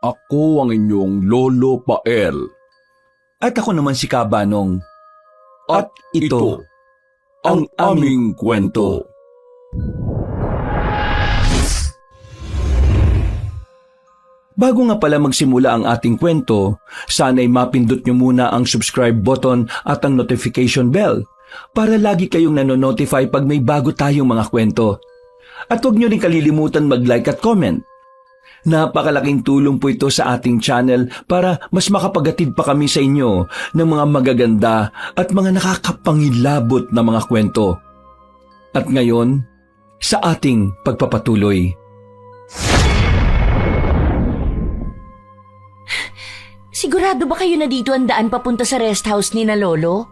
Ako ang inyong Lolo Pael. At ako naman si Kabanong. At ito ang aming kwento. Bago nga pala magsimula ang ating kwento, sana'y mapindot nyo muna ang subscribe button at ang notification bell para lagi kayong nanonotify pag may bago tayong mga kwento. At huwag nyo rin kalilimutan mag-like at comment. Napakalaking tulong po ito sa ating channel para mas makapagatid pa kami sa inyo ng mga magaganda at mga nakakapangilabot na mga kwento. At ngayon, sa ating pagpapatuloy. Sigurado ba kayo na dito ang daan papunta sa rest house ni na Lolo?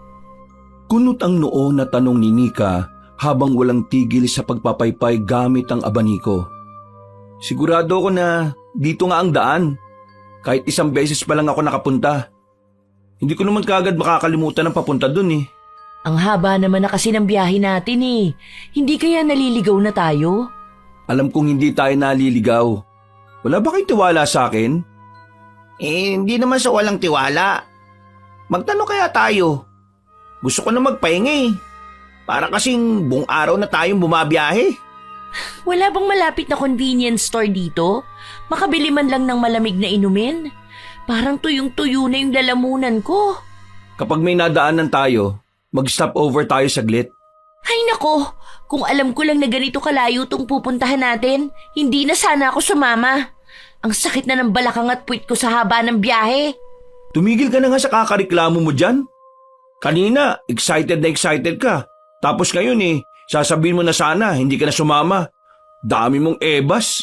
Kunot ang noo na tanong ni Nika habang walang tigil sa pagpapaypay gamit ang abaniko. Sigurado ko na dito nga ang daan. Kahit isang beses pa lang ako nakapunta. Hindi ko naman kaagad makakalimutan ang papunta dun eh. Ang haba naman na kasi ng biyahe natin eh. Hindi kaya naliligaw na tayo? Alam kong hindi tayo naliligaw. Wala ba kayong tiwala sa akin? Hindi naman sa walang tiwala. Magtanong kaya tayo. Gusto ko na magpahinga eh. Para kasing buong araw na tayong bumabiyahe. Wala bang malapit na convenience store dito? Makabili man lang ng malamig na inumin. Parang tuyong-tuyo na yung lalamunan ko. Kapag may nadaanan tayo, mag-stop over tayo saglit. Ay nako, kung alam ko lang na ganito kalayo tong pupuntahan natin, hindi na sana ako sumama. Ang sakit na ng balakang at puwit ko sa haba ng biyahe. Tumigil ka na nga sa kakareklamo mo dyan. Kanina, excited ka. Tapos ngayon sasabihin mo na sana, hindi ka na sumama. Dami mong ebas.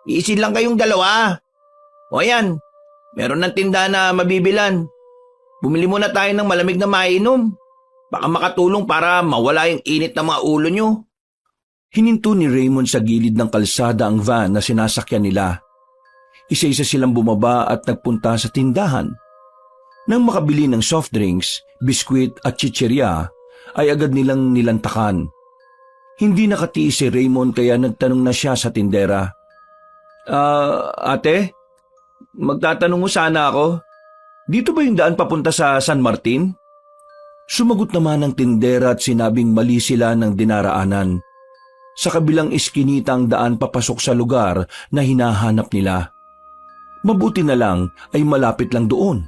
Iisin lang kayong dalawa. O yan, meron ng tinda na mabibilan. Bumili muna tayo ng malamig na mainom. Baka makatulong para mawala yung init ng mga ulo nyo. Hininto ni Raymond sa gilid ng kalsada ang van na sinasakyan nila. Isa-isa silang bumaba at nagpunta sa tindahan. Nang makabili ng soft drinks, biskwit at chichirya, ay agad nilang nilantakan. Hindi nakatiis si Raymond kaya nagtanong na siya sa tindera. Ate, magtatanong mo sana ako. Dito ba yung daan papunta sa San Martin? Sumagot naman ang tindera at sinabing mali sila ng dinaraanan. Sa kabilang iskinita ang daan papasok sa lugar na hinahanap nila. Mabuti na lang ay malapit lang doon.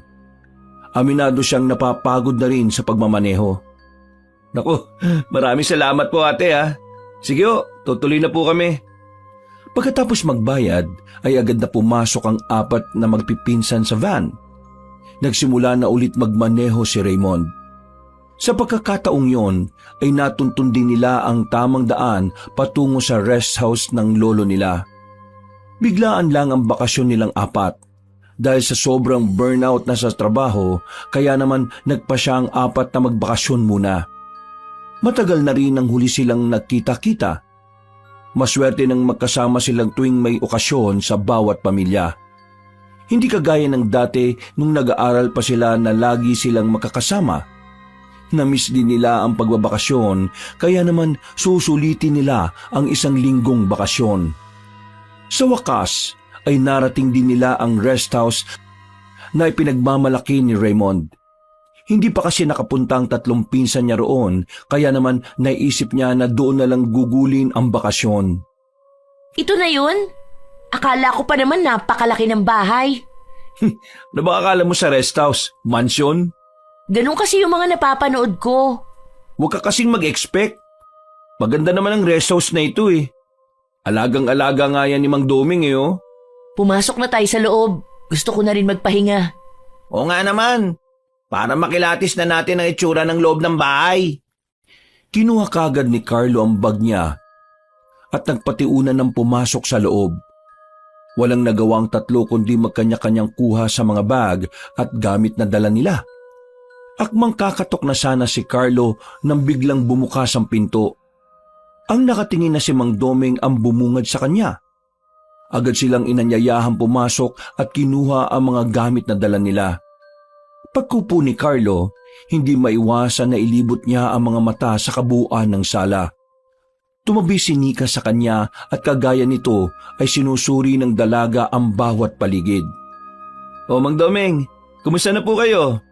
Aminado siyang napapagod na rin sa pagmamaneho. Naku, maraming salamat po ate ha. Sige tutuloy na po kami. Pagkatapos magbayad ay agad na pumasok ang apat na magpipinsan sa van. Nagsimula na ulit magmaneho si Raymond. Sa pagkakataong yon ay natuntun din nila ang tamang daan patungo sa rest house ng lolo nila. Biglaan lang ang bakasyon nilang apat. Dahil sa sobrang burnout na sa trabaho, kaya naman nagpa siya ang apat na magbakasyon muna. Matagal na rin ang huli silang nagkita-kita. Maswerte nang magkasama silang tuwing may okasyon sa bawat pamilya. Hindi kagaya ng dati nung nag-aaral pa sila na lagi silang makakasama. Namiss din nila ang pagbabakasyon, kaya naman susulitin nila ang isang linggong bakasyon. Sa wakas ay narating din nila ang rest house na ipinagmamalaki ni Raymond. Hindi pa kasi nakapunta ang tatlong pinsan niya roon, kaya naman naisip niya na doon na lang gugulin ang bakasyon. Ito na yun? Akala ko pa naman napakalaki ng bahay. Na baka akala mo sa rest house, mansion? Ganun kasi yung mga napapanood ko. Huwag ka kasing mag-expect. Maganda naman ang rest house na ito eh. Alagang-alaga nga yan ni Mang Doming oh. Pumasok na tayo sa loob. Gusto ko na rin magpahinga. O nga naman, para makilatis na natin ang itsura ng loob ng bahay. Kinuha kagad ni Carlo ang bag niya at nagpatiunan ng pumasok sa loob. Walang nagawang tatlo kundi magkanya-kanyang kuha sa mga bag at gamit na dala nila. Akmang kakatok na sana si Carlo nang biglang bumukas ang pinto. Ang nakatingin na si Mang Doming ang bumungad sa kanya. Agad silang inanyayahan pumasok at kinuha ang mga gamit na dala nila. Pagkupo ni Carlo, hindi maiwasan na ilibot niya ang mga mata sa kabuuan ng sala. Tumabi si Nika sa kanya at kagaya nito ay sinusuri ng dalaga ang bawat paligid. O Mang Domeng, kumusta na po kayo?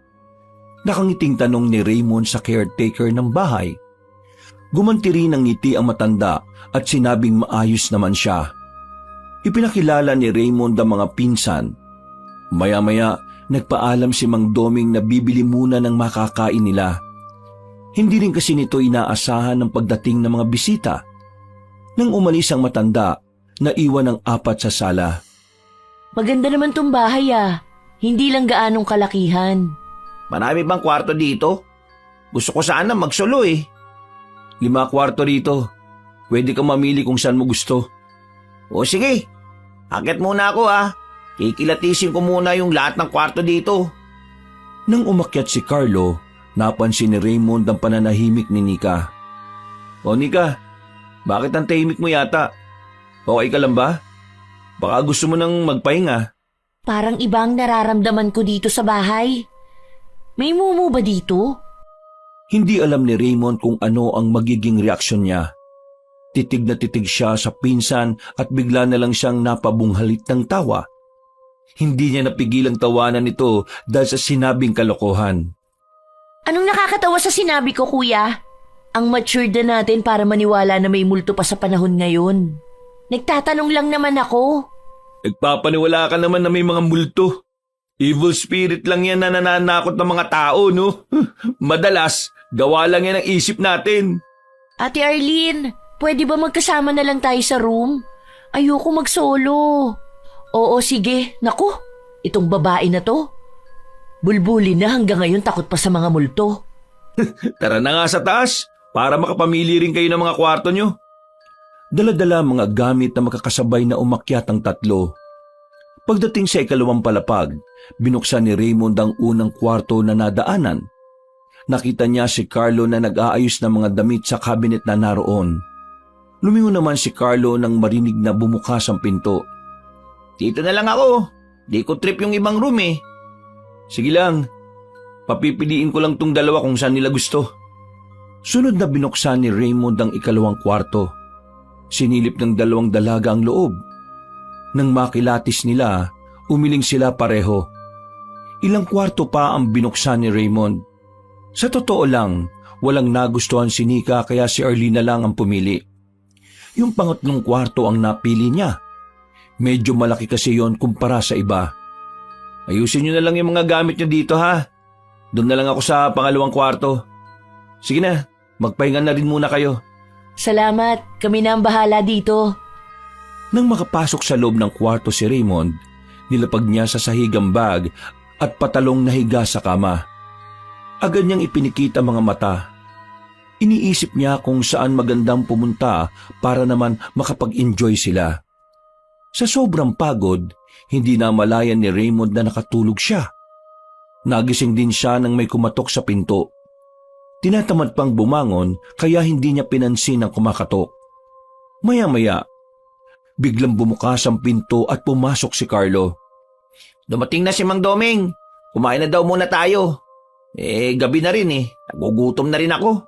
Nakangiting tanong ni Raymond sa caretaker ng bahay. Gumanti rin ng ngiti ang matanda at sinabing maayos naman siya. Ipinakilala ni Raymond ang mga pinsan. Maya-maya, nagpaalam si Mang Domeng na bibili muna ng makakain nila. Hindi rin kasi nito inaasahan ng pagdating ng mga bisita. Nang umalis ang matanda, naiwan ang 4 sa sala. Maganda naman tong bahay Hindi lang gaanong kalakihan. Marami bang kwarto dito? Gusto ko sana magsulo 5 kwarto rito. Pwede kang mamili kung saan mo gusto. O sige, akit muna ako Kikilatisin ko muna yung lahat ng kwarto dito. Nang umakyat si Carlo, napansin ni Raymond ang pananahimik ni Nika. O Nika, bakit ang tahimik mo yata? Okay ka lang ba? Baka gusto mo nang magpahinga. Parang ibang nararamdaman ko dito sa bahay. May mumu ba dito? Hindi alam ni Raymond kung ano ang magiging reaksyon niya. Titig na titig siya sa pinsan at bigla na lang siyang napabunghalit ng tawa. Hindi niya napigilang tawanan ito dahil sa sinabing kalokohan. Anong nakakatawa sa sinabi ko, kuya? Ang matured na natin para maniwala na may multo pa sa panahon ngayon. Nagtatanong lang naman ako. Nagpapaniwala ka naman na may mga multo. Evil spirit lang yan na nananakot ng mga tao, no? Madalas, gawa lang yan ang isip natin. Ate Arlene, pwede ba magkasama na lang tayo sa room? Ayoko mag-solo. Oo, sige. Naku, itong babae na to. Bulbuli na hanggang ngayon takot pa sa mga multo. Tara na nga sa taas para makapamili rin kayo ng mga kwarto nyo. Dala-dala mga gamit na makakasabay na umakyat ang 3. Pagdating sa 2 palapag, binuksan ni Raymond ang unang kwarto na nadaanan. Nakita niya si Carlo na nag-aayos ng mga damit sa cabinet na naroon. Lumingon naman si Carlo nang marinig na bumukas ang pinto. Dito na lang ako. Di ko trip yung ibang room Sige lang, papipiliin ko lang tong 2 kung saan nila gusto. Sunod na binuksan ni Raymond ang 2 kwarto. Sinilip ng 2 dalaga ang loob. Nang makilatis nila, umiling sila pareho. Ilang kwarto pa ang binuksan ni Raymond. Sa totoo lang, walang nagustuhan si Nika kaya si Arlene na lang ang pumili. Yung 3 kwarto ang napili niya. Medyo malaki kasi yon kumpara sa iba. Ayusin niyo na lang yung mga gamit niyo dito Doon na lang ako sa 2 kwarto. Sige na, magpahinga na rin muna kayo. Salamat, kami na ang bahala dito. Nang makapasok sa loob ng kwarto si Raymond, nilapag niya sa sahigang bag at patalong na higa sa kama. Agad niyang ipinikit ang mga mata. Iniisip niya kung saan magandang pumunta para naman makapag-enjoy sila. Sa sobrang pagod, hindi na malayan ni Raymond na nakatulog siya. Nagising din siya nang may kumatok sa pinto. Tinatamad pang bumangon kaya hindi niya pinansin ang kumakatok. Maya-maya, biglang bumukas ang pinto at pumasok si Carlo. Dumating na si Mang Domeng. Kumain na daw muna tayo. Gabi na rin Nagugutom na rin ako.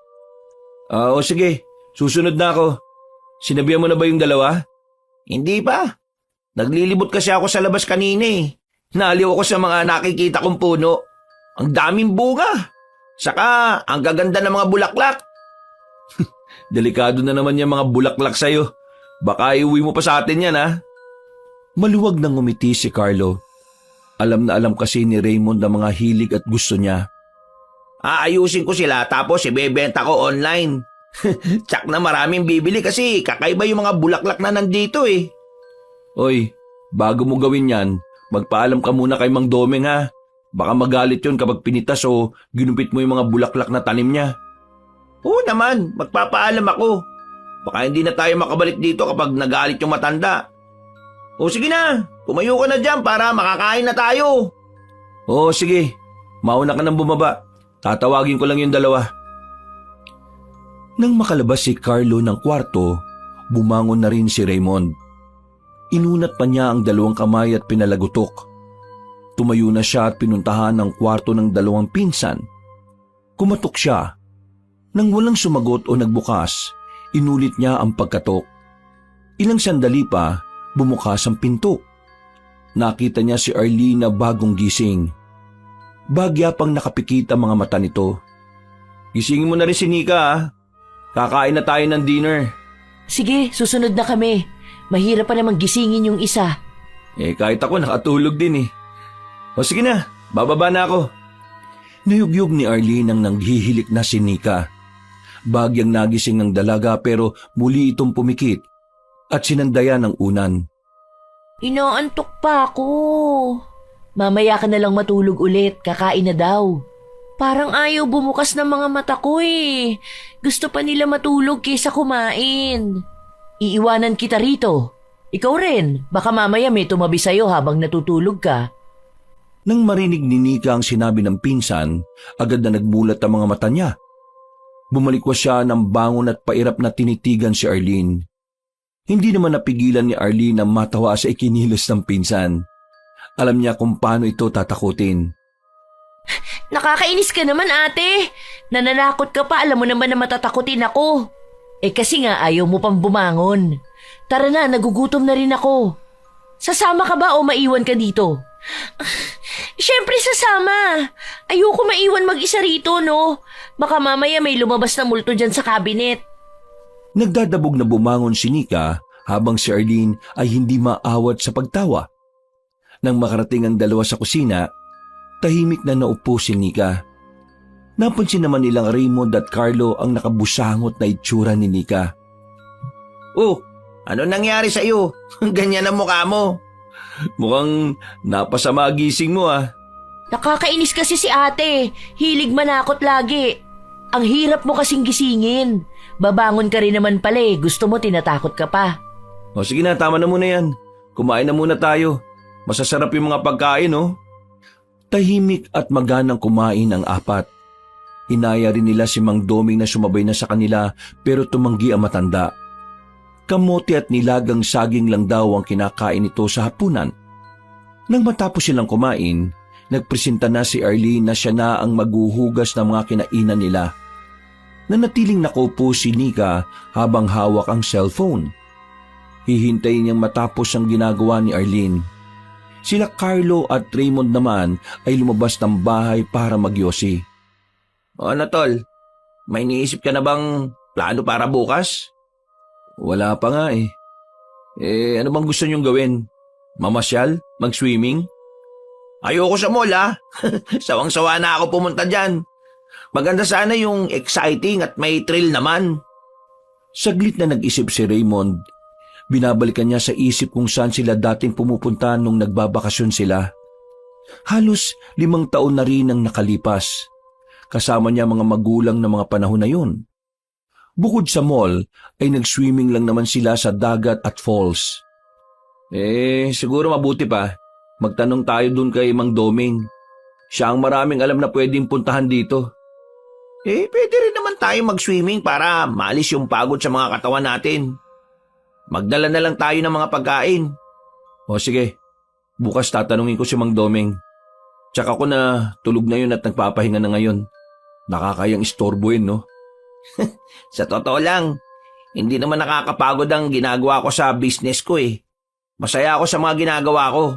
O sige, susunod na ako. Sinabihan mo na ba yung 2? Hindi pa. Naglilibot kasi ako sa labas kanina Naaliw ako sa mga nakikita kong puno. Ang daming bunga. Saka, ang gaganda ng mga bulaklak. Delikado na naman yung mga bulaklak sa'yo. Baka iuwi mo pa sa atin yan Maluwag nang ngumiti si Carlo. Alam na alam kasi ni Raymond ang mga hilig at gusto niya. Aayusin ko sila tapos ibebenta ko online. Tsak na maraming bibili kasi kakaiba yung mga bulaklak na nandito Oy, bago mo gawin yan, magpaalam ka muna kay Mang Domeng Baka magalit yun kapag pinitas o ginumpit mo yung mga bulaklak na tanim niya. Oo naman, magpapaalam ako. Baka hindi na tayo makabalik dito kapag nagalit yung matanda. O sige na, tumayo ka na dyan para makakain na tayo. Oo sige, mauna ka nang bumaba. Tatawagin ko lang yung 2. Nang makalabas si Carlo ng kwarto, bumangon na rin si Raymond. Inunat pa niya ang 2 kamay at pinalagutok. Tumayo na siya at pinuntahan ang kwarto ng 2 pinsan. Kumatok siya. Nang walang sumagot o nagbukas, inulit niya ang pagkatok. Ilang sandali pa, bumukas ang pinto. nakita niya si Arlene na bagong gising. Bagya pang nakapikit ang mga mata nito. Gisingin mo na rin si Nika ah. Kakain na tayo ng dinner. Sige, susunod na kami. Mahirap pa namang gisingin yung isa. Kahit ako nakatulog din eh. O sige na, bababa na ako. Nayugyug ni Arlene ang nanghihilik na si Nika. Bagyang nagising ng dalaga pero muli itong pumikit at sinandaya ng unan. Inaantok pa ako. Mamaya ka na lang matulog ulit, kakain na daw. Parang ayaw bumukas ng mga mata ko eh. Gusto pa nila matulog kaysa kumain. Iiwanan kita rito. Ikaw rin, baka mamaya may tumabi sa'yo habang natutulog ka. Nang marinig ni Nika ang sinabi ng pinsan, agad na nagmulat ang mga mata niya. Bumalikwas siya ng bangon at pairap na tinitigan si Arlene. Hindi naman napigilan ni Arlene na matawa sa ikinilos ng pinsan. Alam niya kung paano ito tatakutin. Nakakainis ka naman ate. Nananakot ka pa, alam mo naman na matatakutin ako. Kasi nga ayaw mo pang bumangon. Tara na, nagugutom na rin ako. Sasama ka ba o maiwan ka dito? Siyempre sasama. Ayoko maiwan mag-isa rito, no? Baka mamaya may lumabas na multo dyan sa cabinet. Nagdadabog na bumangon si Nika habang si Arlene ay hindi maawat sa pagtawa. Nang makarating ang dalawa sa kusina, tahimik na naupo si Nika. Napansin naman nilang Raymond at Carlo ang nakabusangot na itsura ni Nika. Oh, ano nangyari sa iyo? Ganyan ang mukha mo. Mukhang napasama gising mo ah. Nakakainis kasi si ate. Hilig manakot lagi. Ang hirap mo kasing gisingin. Babangon ka rin naman pala eh. Gusto mo tinatakot ka pa. O sige na, tama na muna yan. Kumain na muna tayo. Masasarap yung mga pagkain, oh. Tahimik at maganang kumain ang apat. Inaya rin nila si Mang Doming na sumabay na sa kanila pero tumanggi ang matanda. Kamote at nilagang saging lang daw ang kinakain nito sa hapunan. Nang matapos silang kumain, nagpresenta na si Arlene na siya na ang maghuhugas ng mga kinainan nila. Nanatiling nakaupo si Nika habang hawak ang cellphone. Hihintayin niyang matapos ang ginagawa ni Arlene. Sila Carlo at Raymond naman ay lumabas ng bahay para magyosi. O ano tol, may iniisip ka na bang plano para bukas? Wala pa nga eh. Ano bang gusto niyong gawin? Mamasyal? Mag-swimming? Ayoko sa mall ah. Sawang-sawa na ako pumunta dyan. Maganda sana yung exciting at may thrill naman. Saglit na nag-isip si Raymond. Binabalikan niya sa isip kung saan sila dating pumupunta nung nagbabakasyon sila. Halos 5 taon na rin ang nakalipas. Kasama niya mga magulang na mga panahon na yun. Bukod sa mall, ay nag-swimming lang naman sila sa dagat at falls. Siguro mabuti pa. Magtanong tayo dun kay Mang Doming. Siya ang maraming alam na pwedeng puntahan dito. Pwede rin naman tayo mag-swimming para maalis yung pagod sa mga katawan natin. Magdala na lang tayo ng mga pagkain. O sige, bukas tatanungin ko si Mang Doming. Tsaka ko na tulog na yun at nagpapahinga na ngayon. Nakakayang istorbohin, no? Sa totoo lang, hindi naman nakakapagod ang ginagawa ko sa business ko eh. Masaya ako sa mga ginagawa ko.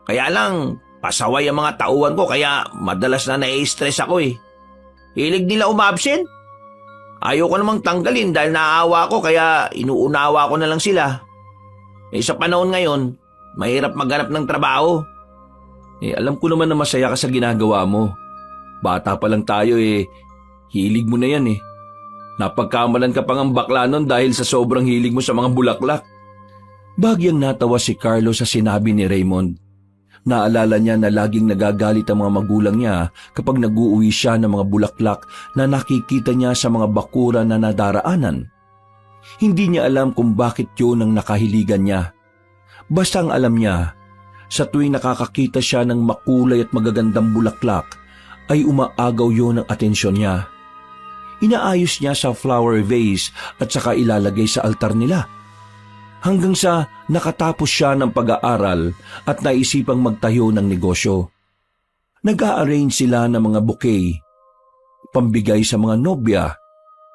Kaya lang, pasaway ang mga tauhan ko kaya madalas na nai-stress ako eh. Hilig nila umabsent. Ayaw ko namang tanggalin dahil naaawa ko kaya inuunawa ko na lang sila. Sa panahon ngayon, mahirap maghanap ng trabaho. Alam ko naman na masaya ka sa ginagawa mo. Bata pa lang tayo hilig mo na yan eh. Napagkamalan ka pang ang bakla nun dahil sa sobrang hilig mo sa mga bulaklak. Bagyang natawa si Carlo sa sinabi ni Raymond. Naalala niya na laging nagagalit ang mga magulang niya kapag nag-uuwi siya ng mga bulaklak na nakikita niya sa mga bakuran na nadaraanan. Hindi niya alam kung bakit yun ang nakahiligan niya. Basta ang alam niya, sa tuwing nakakakita siya ng makulay at magagandang bulaklak, ay umaagaw yun ang atensyon niya. Inaayos niya sa flower vase at saka ilalagay sa altar nila. Hanggang sa nakatapos siya ng pag-aaral at naisipang magtayo ng negosyo. Nag-a-arrange sila ng mga bouquet, pambigay sa mga nobya,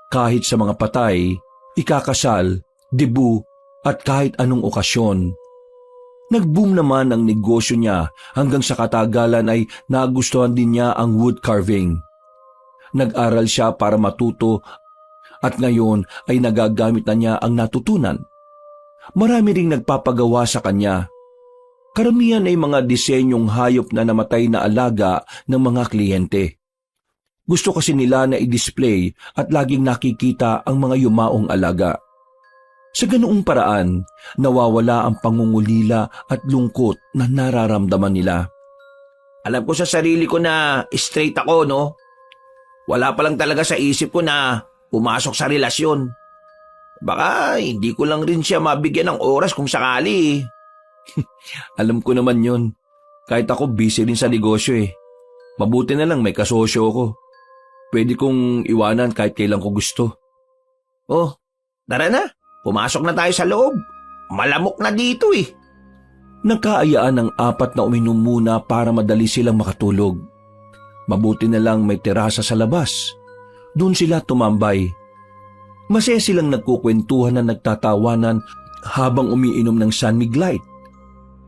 kahit sa mga patay, ikakasal, debu at kahit anong okasyon. Nag-boom naman ang negosyo niya hanggang sa katagalan ay nagustuhan din niya ang wood carving. Nag-aral siya para matuto at ngayon ay nagagamit na niya ang natutunan. Marami ring nagpapagawa sa kanya. Karamihan ay mga disenyong hayop na namatay na alaga ng mga kliyente. Gusto kasi nila na i-display at laging nakikita ang mga yumaong alaga. Sa ganoong paraan, nawawala ang pangungulila at lungkot na nararamdaman nila. Alam ko sa sarili ko na straight ako, no? Wala pa lang talaga sa isip ko na pumasok sa relasyon. Baka hindi ko lang rin siya mabigyan ng oras kung sakali. Alam ko naman yon. Kahit ako busy rin sa negosyo eh. Mabuti na lang may kasosyo ko. Pwede kong iwanan kahit kailan ko gusto. Oh, tara na. Pumasok na tayo sa loob. Malamok na dito eh. Nagkaayaan ng 4 na uminom muna para madali silang makatulog. Mabuti na lang may terasa sa labas. Doon sila tumambay. Masaya silang nagkukwentuhan na nagtatawanan habang umiinom ng San Mig Light.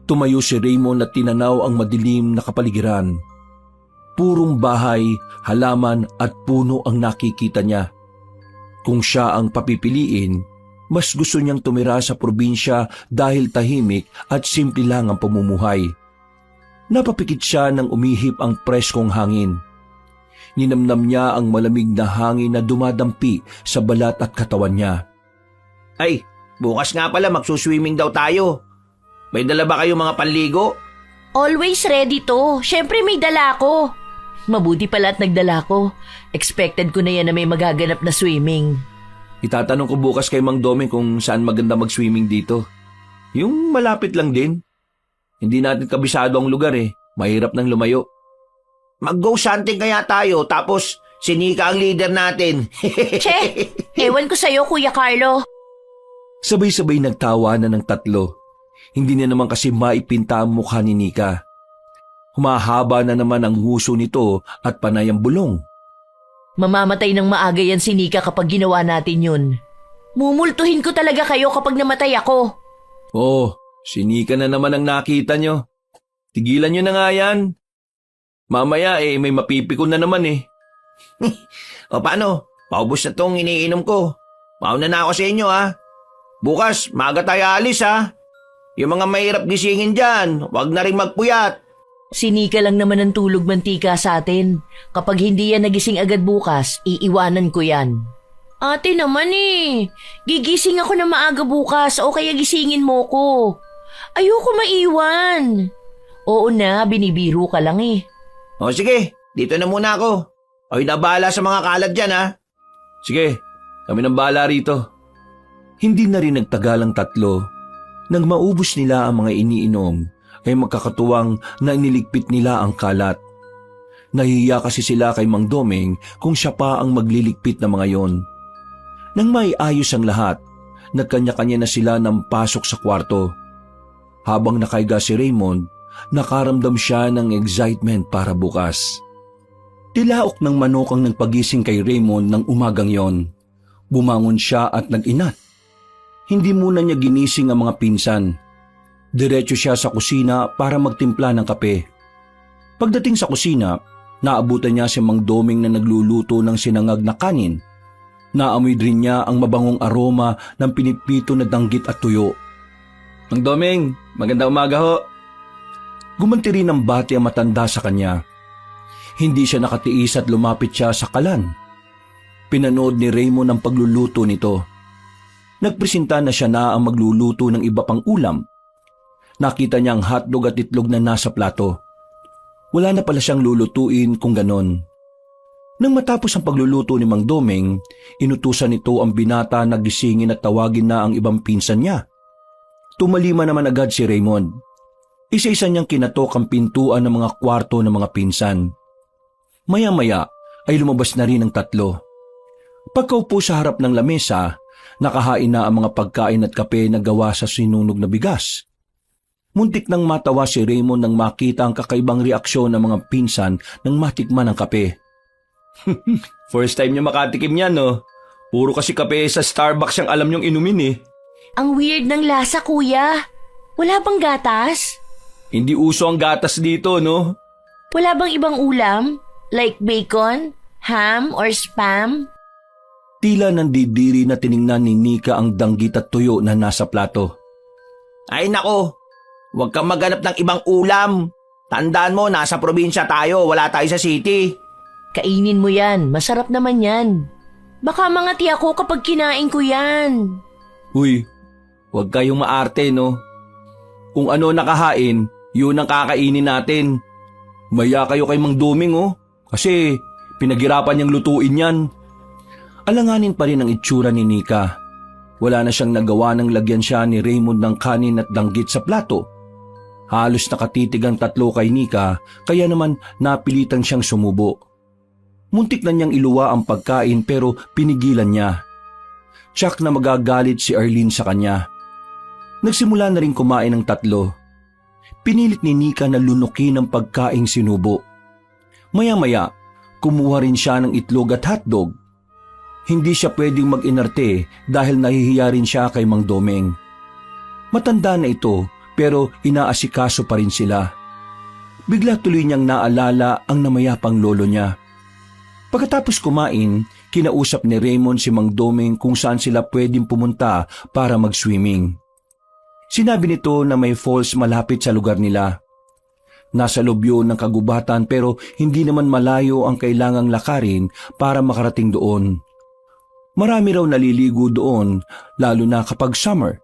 Tumayo si Raymond at tinanaw ang madilim na kapaligiran. Purong bahay, halaman at puno ang nakikita niya. Kung siya ang papipiliin, mas gusto niyang tumira sa probinsya dahil tahimik at simple lang ang pamumuhay. Napapikit siya nang umihip ang preskong hangin. Ninamnam niya ang malamig na hangin na dumadampi sa balat at katawan niya. Ay, bukas nga pala magsuswimming daw tayo. May dala ba kayo mga panligo? Always ready to. Syempre may dala ko. Mabuti pala at nagdala ko. Expected ko na yan na may magaganap na swimming. Itatanong ko bukas kay Mang Doming kung saan maganda mag-swimming dito. Yung malapit lang din. Hindi natin kabisado ang lugar eh. Mahirap nang lumayo. Mag-ghost hunting kaya tayo tapos si Nika ang leader natin. Che, ewan ko sa'yo, Kuya Carlo. Sabay-sabay nagtawanan ng 3. Hindi na naman kasi maipinta ang mukha ni Nika. Humahaba na naman ang huso nito at panay ang bulong. Mamamatay ng maaga yan si Nika kapag ginawa natin yun. Mumultuhin ko talaga kayo kapag namatay ako. Oh, si Nika na naman ang nakita nyo. Tigilan nyo na nga yan. Mamaya may mapipikon na naman eh. O paano? Paubos na tong iniinom ko. Mauna na ako sa inyo ha. Bukas, maaga tayo alis ha. Yung mga mahirap gisingin dyan, wag na rin magpuyat. Si Nika lang naman ang tulog mantika sa atin. Kapag hindi yan nagising agad bukas, iiwanan ko yan. Ate naman eh. Gigising ako na maaga bukas o kaya gisingin mo ko. Ayoko maiwan. Oo na, binibiro ka lang eh. O sige, dito na muna ako. Ako'y nabahala sa mga kalat dyan ha. Sige, kami nang bahala rito. Hindi na rin nagtagal ang 3. Nang maubos nila ang mga iniinom, ay magkakatuwang na iniligpit nila ang kalat. Nahihiya kasi sila kay Mang Doming kung siya pa ang magliligpit ng mga yon. Nang maiayos ang lahat, nagkanya-kanya na sila ng pasok sa kwarto. Habang nakaiga si Raymond, nakaramdam siya ng excitement para bukas. Tilaok ng manok ang nagpagising kay Raymond ng umagang yon. Bumangon siya at nag-inat. Hindi muna niya ginising ang mga pinsan. Diretso siya sa kusina para magtimpla ng kape. Pagdating sa kusina, naabutan niya si Mang Doming na nagluluto ng sinangag na kanin. Naamoy rin niya ang mabangong aroma ng pinipito na danggit at tuyo. Mang Doming, magandang umaga ho. Gumanti rin ang bati ang matanda sa kanya. Hindi siya nakatiis at lumapit siya sa kalan. Pinanood ni Raymond ang pagluluto nito. Nagpresenta na siya na ang magluluto ng iba pang ulam. Nakita niya ang hotdog at itlog na nasa plato. Wala na pala siyang lulutuin kung ganon. Nang matapos ang pagluluto ni Mang Doming, inutusan nito ang binata na gisingin at tawagin na ang ibang pinsan niya. Tumalima naman agad si Raymond. Isa-isa niyang kinatok ang pintuan ng mga kwarto ng mga pinsan. Maya-maya ay lumabas na rin ang 3. Pagkaupo sa harap ng lamesa, nakahain na ang mga pagkain at kape na gawa sa sinunog na bigas. Muntik nang matawa si Raymond nang makita ang kakaibang reaksyon ng mga pinsan nang matikman ang kape. First time niya makatikim yan, no? Puro kasi kape sa Starbucks ang alam niyong inumin eh. Ang weird ng lasa, kuya. Wala bang gatas? Hindi uso ang gatas dito, no? Wala bang ibang ulam? Like bacon, ham, or spam? Tila nandidiri na tiningnan ni Nika ang danggit at tuyo na nasa plato. Ay nako, huwag kang maghanap ng ibang ulam. Tandaan mo, nasa probinsya tayo, wala tayo sa city. Kainin mo yan, masarap naman yan. Baka mangati ako kapag kinain ko yan. Uy, huwag kayong maarte, no? Kung ano nakahain, yun ang kakainin natin. Maya kayo kay Mang Doming, oh. Kasi pinaghirapan niyang lutuin yan. Alanganin pa rin ang itsura ni Nika. Wala na siyang nagawa ng lagyan siya ni Raymond ng kanin at danggit sa plato. Halos nakatitig ang tatlo kay Nika, kaya naman napilitan siyang sumubo. Muntik na niyang iluwa ang pagkain pero pinigilan niya. Tsak na magagalit si Arlene sa kanya. Nagsimula na rin kumain ng tatlo. Pinilit ni Nika na lunukin ang pagkaing sinubo. Maya-maya, kumuha rin siya ng itlog at hotdog. Hindi siya pwedeng mag-inarte dahil nahihiya rin siya kay Mang Doming. Matanda na ito pero inaasikaso pa rin sila. Bigla tuloy niyang naalala ang namayapang lolo niya. Pagkatapos kumain, kinausap ni Raymond si Mang Doming kung saan sila pwedeng pumunta para mag-swimming. Sinabi nito na may falls malapit sa lugar nila. Nasa loob yun ng kagubatan pero hindi naman malayo ang kailangang lakarin para makarating doon. Marami raw naliligo doon, lalo na kapag summer.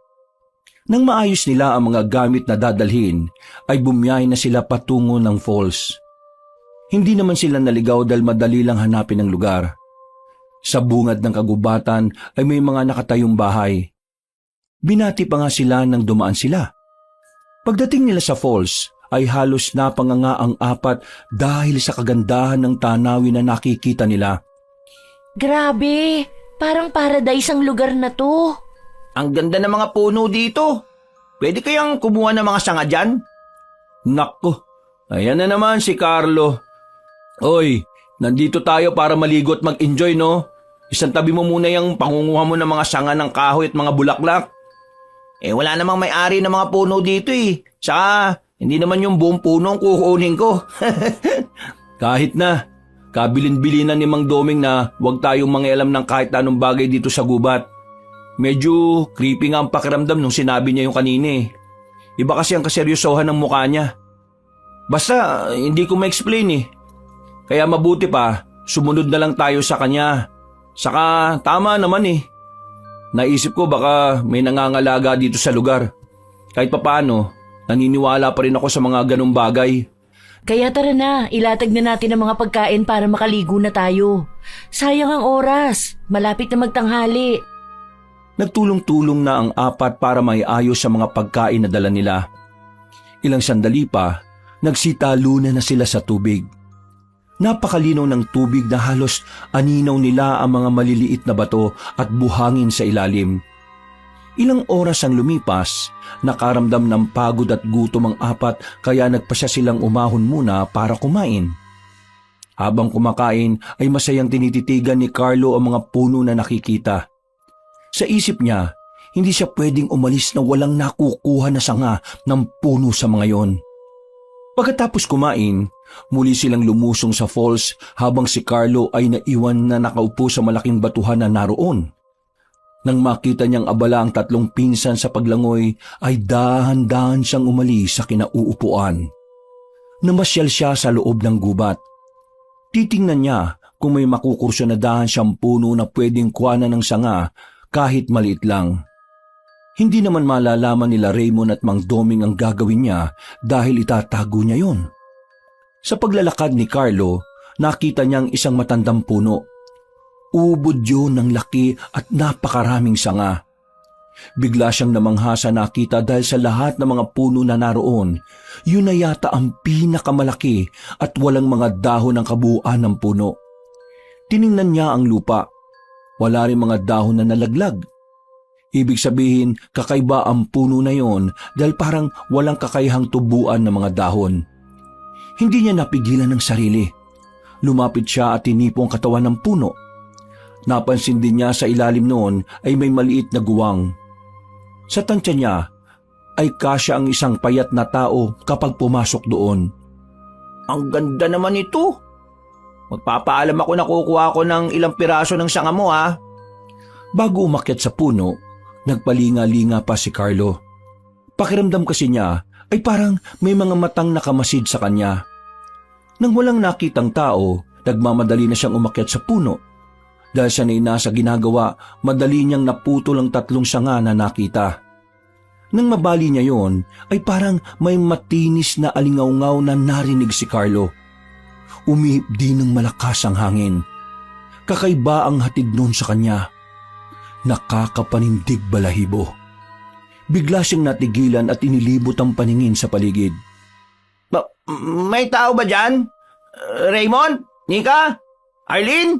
Nang maayos nila ang mga gamit na dadalhin, ay bumiyay na sila patungo ng falls. Hindi naman sila naligaw dahil madali lang hanapin ang lugar. Sa bungad ng kagubatan ay may mga nakatayong bahay. Binati pa nga sila nang dumaan sila. Pagdating nila sa falls, ay halos napanganga ang apat dahil sa kagandahan ng tanawin na nakikita nila. Grabe, parang paradise ang lugar na to. Ang ganda ng mga puno dito. Pwede kayang kumuha ng mga sanga dyan? Nako, ayan na naman si Carlo. Oy, nandito tayo para maligo at mag-enjoy, no? Isang tabi mo muna yung pangunguha mo ng mga sanga ng kahoy at mga bulaklak. Wala namang may-ari ng mga puno dito eh. Saka, hindi naman yung buong puno ang kukunin ko. Kahit na, kabilin-bilinan ni Mang Doming na huwag tayong mangialam ng kahit anong bagay dito sa gubat. Medyo creepy nga ang pakiramdam nung sinabi niya yung kanina eh. Iba kasi ang kaseryosohan ng mukha niya. Basta, hindi ko ma-explain eh. Kaya mabuti pa, sumunod na lang tayo sa kanya. Saka, tama naman eh. Naisip ko baka may nangangalaga dito sa lugar. Kahit papaano, naniniwala pa rin ako sa mga ganong bagay. Kaya tara na, ilatag na natin ang mga pagkain para makaligo na tayo. Sayang ang oras, malapit na magtanghali. Nagtulong-tulong na ang apat para maiayos sa mga pagkain na dala nila. Ilang sandali pa, nagsitalunan na sila sa tubig. Napakalinaw ng tubig na halos aninaw nila ang mga maliliit na bato at buhangin sa ilalim. Ilang oras ang lumipas, nakaramdam ng pagod at gutom ang apat kaya nagpasya silang umahon muna para kumain. Habang kumakain ay masayang tinititigan ni Carlo ang mga puno na nakikita. Sa isip niya, hindi siya pwedeng umalis na walang nakukuha na sanga ng puno sa mga yon. Pagkatapos kumain, muli silang lumusong sa falls habang si Carlo ay naiwan na nakaupo sa malaking batuhan na naroon. Nang makita niyang abala ang tatlong pinsan sa paglangoy, ay dahan-dahan siyang umalis sa kinauupuan. Namasyal siya sa loob ng gubat. Titingnan niya kung may makukursyonadahan siyang puno na pwedeng kuhanan ng sanga kahit maliit lang. Hindi naman malalaman nila Raymond at Mang Doming ang gagawin niya dahil itatago niya yon. Sa paglalakad ni Carlo, nakita niyang isang matandang puno. Ubod yun ng laki at napakaraming sanga. Bigla siyang namangha sa nakita dahil sa lahat ng mga puno na naroon, yun na yata ang pinakamalaki at walang mga dahon ng kabuuan ng puno. Tiningnan niya ang lupa. Wala rin mga dahon na nalaglag. Ibig sabihin, kakaiba ang puno na yon dahil parang walang kakayahang tubuan ng mga dahon. Hindi niya napigilan ng sarili. Lumapit siya at tinipo ang katawan ng puno. Napansin din niya sa ilalim noon ay may maliit na guwang. Sa tansya niya ay kasya ang isang payat na tao kapag pumasok doon. Ang ganda naman ito. Magpapaalam ako na kukuha ko ng ilang piraso ng sanga mo ha. Bago umakyat sa puno, nagpalinga-linga pa si Carlo. Pakiramdam kasi niya ay parang may mga matang nakamasid sa kanya. Nang walang nakitang tao, nagmamadali na siyang umakyat sa puno. Dahil sanay na sa ginagawa, madali niyang naputol ang 3 sanga na nakita. Nang mabali niya yon, ay parang may matinis na alingaw-ngaw na narinig si Carlo. Umihip din ng malakas ang hangin. Kakaiba ang hatid noon sa kanya. Nakakapanindig balahibo. Bigla siyang natigilan at inilibot ang paningin sa paligid. May tao ba dyan? Raymond? Nika? Arlene?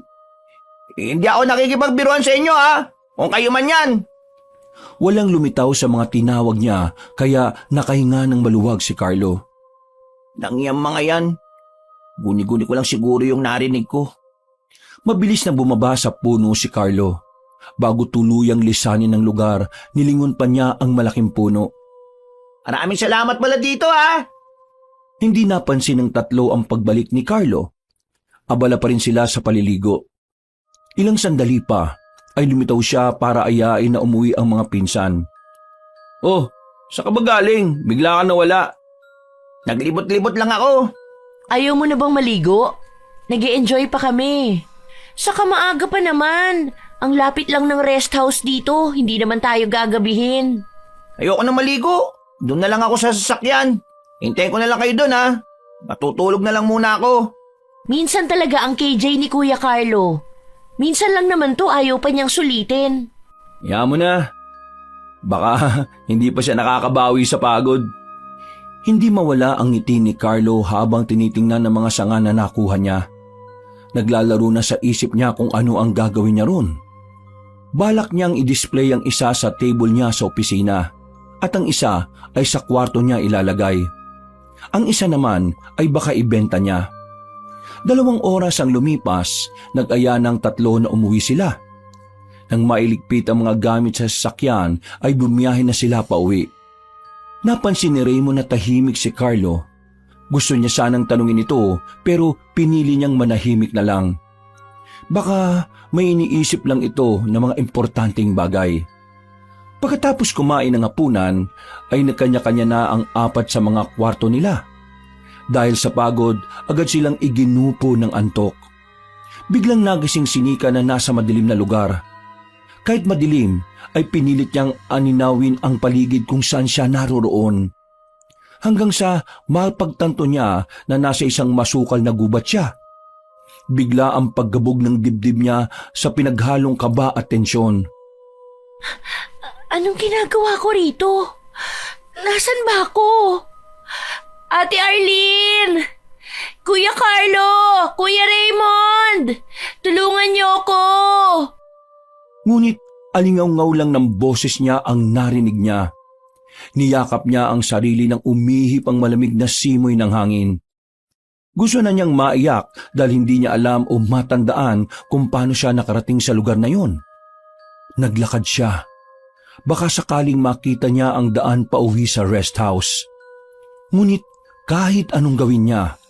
Hindi ako nakikipagbiruan sa inyo ha. Kung kayo man yan. Walang lumitaw sa mga tinawag niya kaya nakahinga ng maluwag si Carlo. Nangyang mga yan. Guni-guni ko lang siguro yung narinig ko. Mabilis na bumaba sa puno si Carlo. Bago tuluyang lisanin ng lugar, nilingon pa niya ang malaking puno. Maraming salamat pala dito ha. Hindi napansin ng 3 ang pagbalik ni Carlo. Abala pa rin sila sa paliligo. Ilang sandali pa ay lumitaw siya para ayain na umuwi ang mga pinsan. Oh, saan ka ba galing? Bigla ka nawala. Naglibot-libot lang ako. Ayaw mo na bang maligo? Nag-e-enjoy pa kami. Saka maaga pa naman. Ang lapit lang ng rest house dito. Hindi naman tayo gagabihin. Ayoko na maligo. Doon na lang ako sa sasakyan. Hintayin ko na lang kayo doon ha. Matutulog na lang muna ako. Minsan talaga ang KJ ni Kuya Carlo. Minsan lang naman to, ayaw pa niyang sulitin. Hayaan mo na. Baka hindi pa siya nakakabawi sa pagod. Hindi mawala ang ngiti ni Carlo habang tinitingnan ng mga sanga na nakuha niya. Naglalaro na sa isip niya kung ano ang gagawin niya ron. Balak niyang i-display ang isa sa table niya sa opisina at ang isa ay sa kwarto niya ilalagay. Ang isa naman ay baka ibenta niya. 2 oras ang lumipas, nag-aya ng 3 na umuwi sila. Nang mailigpit ang mga gamit sa sasakyan ay bumiyahe na sila pauwi. Napansin ni Raymond na tahimik si Carlo. Gusto niya sanang tanungin ito pero pinili niyang manahimik na lang. Baka may iniisip lang ito na mga importanteng bagay. Pagkatapos kumain ng hapunan ay nagkanya-kanya na ang 4 sa mga kwarto nila. Dahil sa pagod, agad silang iginupo ng antok. Biglang nagising si Nika na nasa madilim na lugar. Kahit madilim, ay pinilit niyang aninawin ang paligid kung saan siya naroroon. Hanggang sa mapagtanto niya na nasa isang masukal na gubat siya. Bigla ang paggabog ng dibdib niya sa pinaghalong kaba at tensyon. Anong ginagawa ko rito? Nasaan ba ako? Ate Arlene! Kuya Carlo! Kuya Raymond! Tulungan niyo ako! Ngunit alingaw-ngaw lang ng boses niya ang narinig niya. Niyakap niya ang sarili nang umihip ang malamig na simoy ng hangin. Gusto na niyang maiyak dahil hindi niya alam o matandaan kung paano siya nakarating sa lugar na yon. Naglakad siya. Baka sakaling makita niya ang daan pauwi sa rest house. Ngunit kahit anong gawin niya,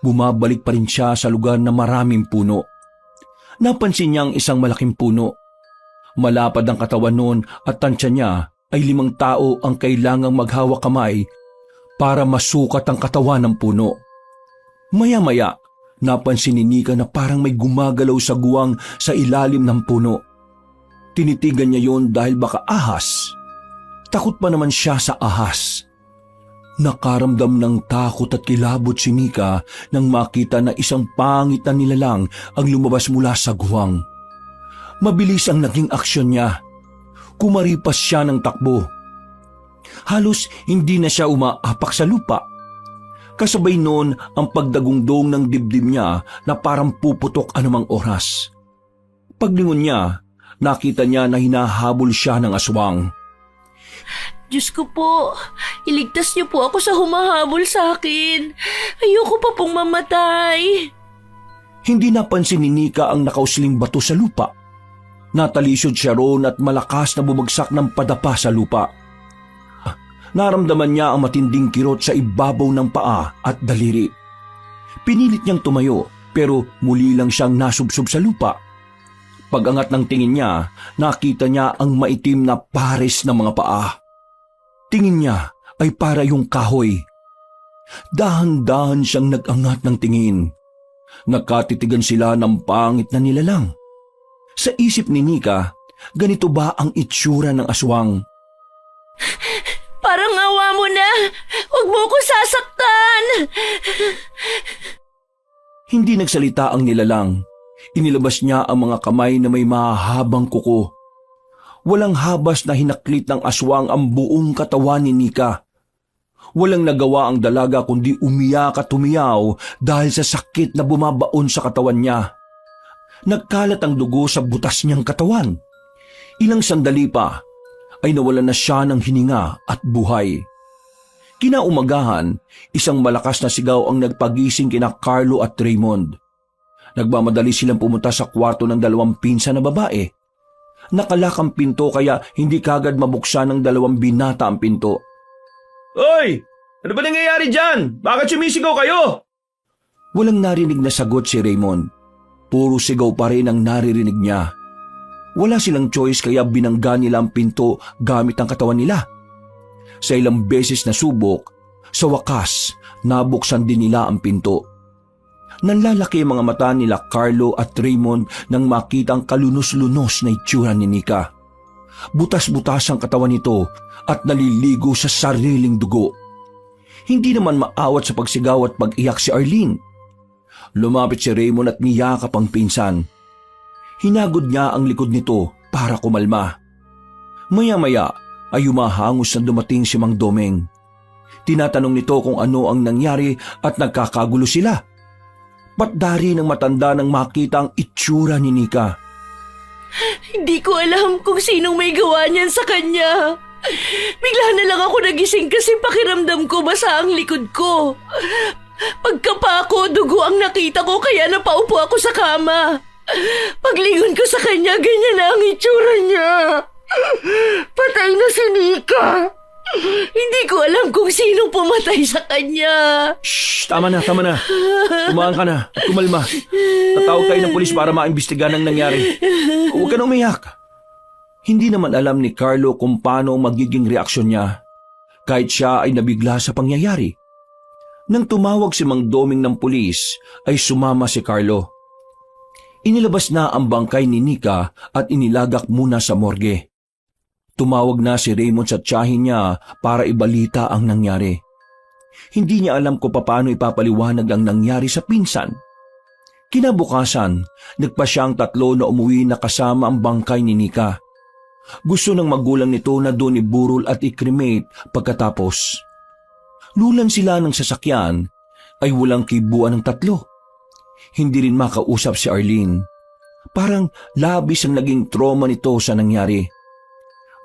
bumabalik pa rin siya sa lugar na maraming puno. Napansin niya ang isang malaking puno. Malapad ang katawan noon at tansya niya ay 5 tao ang kailangang maghawak kamay para masukat ang katawan ng puno. Maya-maya, napansin ni Nika na parang may gumagalaw sa guwang sa ilalim ng puno. Tinitigan niya yon dahil baka ahas. Takot pa naman siya sa ahas. Nakaramdam ng takot at kilabot si Nika nang makita na isang pangit na nilalang ang lumabas mula sa guwang. Mabilis ang naging aksyon niya. Kumaripas siya ng takbo. Halos hindi na siya umaapak sa lupa. Kasabay noon ang pagdagungdong ng dibdib niya na parang puputok anumang oras. Paglingon niya, nakita niya na hinahabol siya ng aswang. Diyos ko po, iligtas niyo po ako sa humahabol sa akin. Ayoko pa pong mamatay. Hindi napansin ni Nika ang nakausling bato sa lupa. Natalisod siya roon at malakas na bumagsak ng padapa sa lupa. Naramdaman niya ang matinding kirot sa ibabaw ng paa at daliri. Pinilit niyang tumayo pero muli lang siyang nasubsob sa lupa. Pag-angat ng tingin niya, nakita niya ang maitim na pares ng mga paa. Tingin niya ay para yung kahoy. Dahan-dahan siyang nag-angat ng tingin. Nakatitigan sila ng pangit na nilalang. Sa isip ni Nika, ganito ba ang itsura ng aswang? Parang awa mo na! Huwag mo ko sasaktan! Hindi nagsalita ang nilalang. Inilabas niya ang mga kamay na may mahahabang kuko. Walang habas na hinaklit ng aswang ang buong katawan ni Nika. Walang nagawa ang dalaga kundi umiyak at umiyaw dahil sa sakit na bumabaon sa katawan niya. Nagkalat ang dugo sa butas niyang katawan. Ilang sandali pa ay nawalan na siya ng hininga at buhay. Kinaumagahan, isang malakas na sigaw ang nagpagising kina Carlo at Raymond. Nagmamadali silang pumunta sa kwarto ng dalawang pinsan na babae. Nakalak ang pinto kaya hindi kagad mabuksan ng dalawang binata ang pinto. Hoy! Ano ba nangyayari dyan? Bakit sumisigaw kayo? Walang narinig na sagot si Raymond. Puro sigaw pa rin ang naririnig niya. Wala silang choice kaya binangga nila ang pinto gamit ang katawan nila. Sa ilang beses na subok, sa wakas, nabuksan din nila ang pinto. Nanlalaki ang mga mata nila Carlo at Raymond nang makita ang kalunos-lunos na itsura ni Nika. Butas-butas ang katawan nito at naliligo sa sariling dugo. Hindi naman maawat sa pagsigaw at pag-iyak si Arlene. Lumapit si Raymond at niyakap ang pinsan. Hinagod niya ang likod nito para kumalma. Maya-maya ay umahangos na dumating si Mang Domeng. Tinatanong nito kung ano ang nangyari at nagkakagulo sila. Patdari ng matanda nang makita ang itsura ni Nika. Hindi ko alam kung sinong may gawa niyan sa kanya. Bigla na lang ako nagising kasi pakiramdam ko basa ang likod ko. Pagkapa ko, dugo ang nakita ko kaya napaupo ako sa kama. Paglingon ko sa kanya, ganyan na ang itsura niya. Patay na si Nika. Hindi ko alam kung sino pumatay sa kanya. Shh! Tama na, tama na. Tumaan ka na at kumalma. Tatawag tayo ng pulis para maimbestigahan ang nangyari. Huwag ka na umiyak. Hindi naman alam ni Carlo kung paano magiging reaksyon niya. Kahit siya ay nabigla sa pangyayari. Nang tumawag si Mang Doming ng pulis, ay sumama si Carlo. Inilabas na ang bangkay ni Nika at inilagak muna sa morgue. Tumawag na si Raymond sa tiyahin niya para ibalita ang nangyari. Hindi niya alam kung paano ipapaliwanag ang nangyari sa pinsan. Kinabukasan, nagpa siyang tatlo na umuwi na kasama ang bangkay ni Nika. Gusto ng magulang nito na doon iburol at i-cremate pagkatapos. Lulan sila ng sasakyan ay walang kibuan ng tatlo. Hindi rin makausap si Arlene. Parang labis ang naging trauma nito sa nangyari.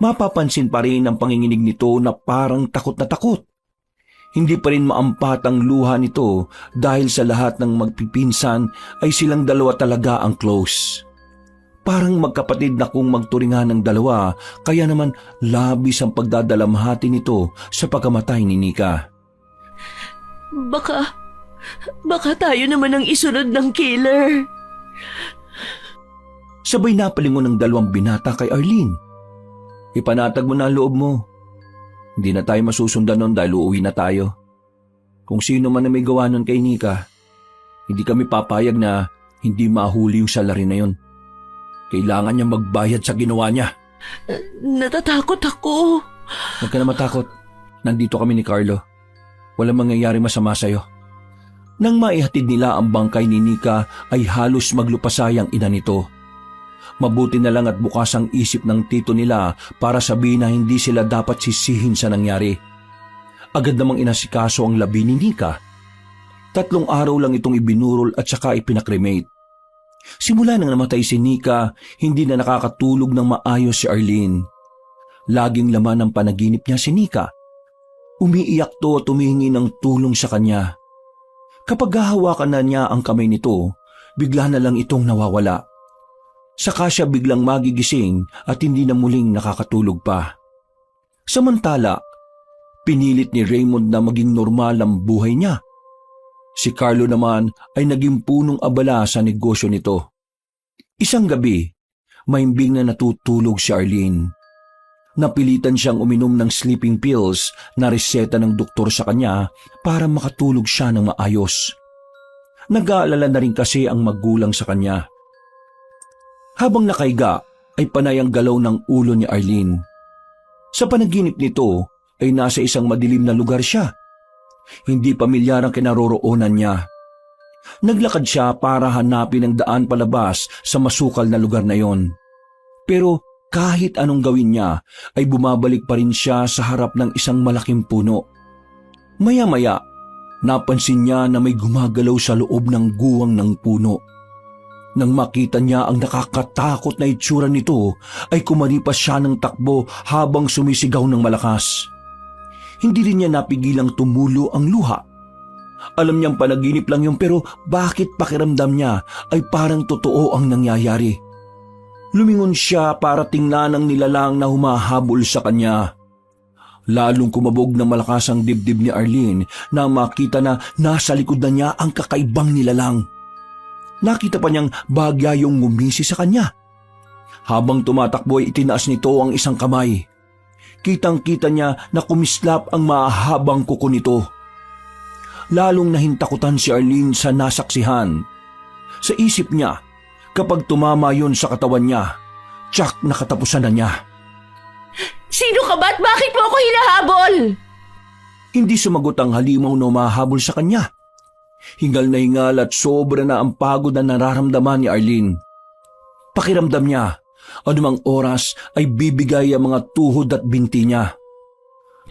Mapapansin pa rin ang panginginig nito na parang takot na takot. Hindi pa rin maampat ang luha nito dahil sa lahat ng magpipinsan ay silang dalawa talaga ang close. Parang magkapatid na kung magturingan ng dalawa kaya naman labis ang pagdadalamhati nito sa pagkamatay ni Nika. Baka tayo naman ang isunod ng killer. Sabay napalingon ng dalawang binata kay Arlene. Ipanatag mo na ang loob mo. Hindi na tayo masusundan nun dahil uuwi na tayo. Kung sino man na may gawa nun kay Nika, hindi kami papayag na hindi mahuli yung salary na yun. Kailangan niya magbayad sa ginawa niya. Natatakot ako. Huwag ka na matakot. Nandito kami ni Carlo. Walang mangyayari masama sa'yo. Nang maihatid nila ang bangkay ni Nika ay halos maglupasay ang ina nito. Mabuti na lang at bukas ang isip ng tito nila para sabihin na hindi sila dapat sisihin sa nangyari. Agad namang inasikaso ang labi ni Nika. 3 araw lang itong ibinurol at saka ipinakremate. Simula nang namatay si Nika, hindi na nakakatulog ng maayos si Arlene. Laging laman ng panaginip niya si Nika. Umiiyak to at humihingi ng tulong sa kanya. Kapag hahawakan na niya ang kamay nito, bigla na lang itong nawawala. Saka siya biglang magigising at hindi na muling nakakatulog pa. Samantala, Pinilit ni Raymond na maging normal ang buhay niya. Si Carlo naman ay naging punong abala sa negosyo nito. Isang gabi, mahimbing na natutulog si Arlene. Napilitan siyang uminom ng sleeping pills na reseta ng doktor sa kanya para makatulog siya ng maayos. Nag-aalala na rin kasi ang magulang sa kanya. Habang nakaiga ay panay ang galaw ng ulo ni Arlene. Sa panaginip nito ay nasa isang madilim na lugar siya. Hindi pamilyar ang kinaroroonan niya. Naglakad siya para hanapin ang daan palabas sa masukal na lugar na yon. Pero kahit anong gawin niya ay bumabalik pa rin siya sa harap ng isang malaking puno. Maya-maya, napansin niya na may gumagalaw sa loob ng guwang ng puno. Nang makita niya ang nakakatakot na itsura nito, ay kumaripas siya ng takbo habang sumisigaw ng malakas. Hindi rin niya napigilang tumulo ang luha. Alam niyang panaginip lang yun pero bakit pakiramdam niya ay parang totoo ang nangyayari? Lumingon siya para tingnan ang nilalang na humahabol sa kanya. Lalong kumabog ng malakas ang dibdib ni Arlene na makita na nasa likod na niya ang kakaibang nilalang. Nakita pa niyang bagya yung ngumisi sa kanya. Habang tumatakbo ay itinaas nito ang isang kamay. Kitang-kita niya na kumislap ang mahabang kuko nito. Lalong nahintakutan si Arlene sa nasaksihan. Sa isip niya, kapag tumama yun sa katawan niya, tsak na katapusan na niya. Sino ka ba at bakit mo ako hinahabol? Hindi sumagot ang halimaw na umahabol sa kanya. Hingal na hingal at sobra na ang pagod na nararamdaman ni Arlene. Pakiramdam niya, anumang oras ay bibigay ang mga tuhod at binti niya.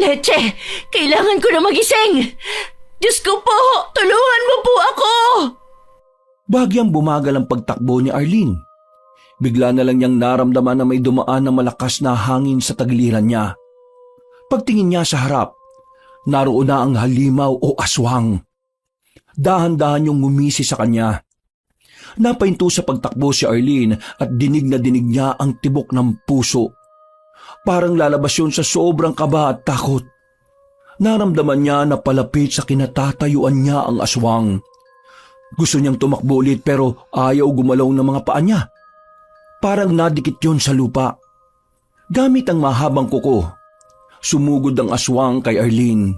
Leche, kailangan ko na magising! Diyos ko po, tulungan mo po ako! Bagyang bumagal ang pagtakbo ni Arlene. Bigla na lang niyang naramdaman na may dumaan na malakas na hangin sa tagiliran niya. Pagtingin niya sa harap, naroon na ang halimaw o aswang. Dahan-dahan yung ngumisi sa kanya. Napahinto sa pagtakbo si Arlene at dinig na dinig niya ang tibok ng puso. Parang lalabas yun sa sobrang kaba at takot. Naramdaman niya na palapit sa kinatatayuan niya ang aswang. Gusto niyang tumakbo ulit pero ayaw gumalaw ng mga paa niya. Parang nadikit yun sa lupa. Gamit ang mahabang kuko, sumugod ang aswang kay Arlene.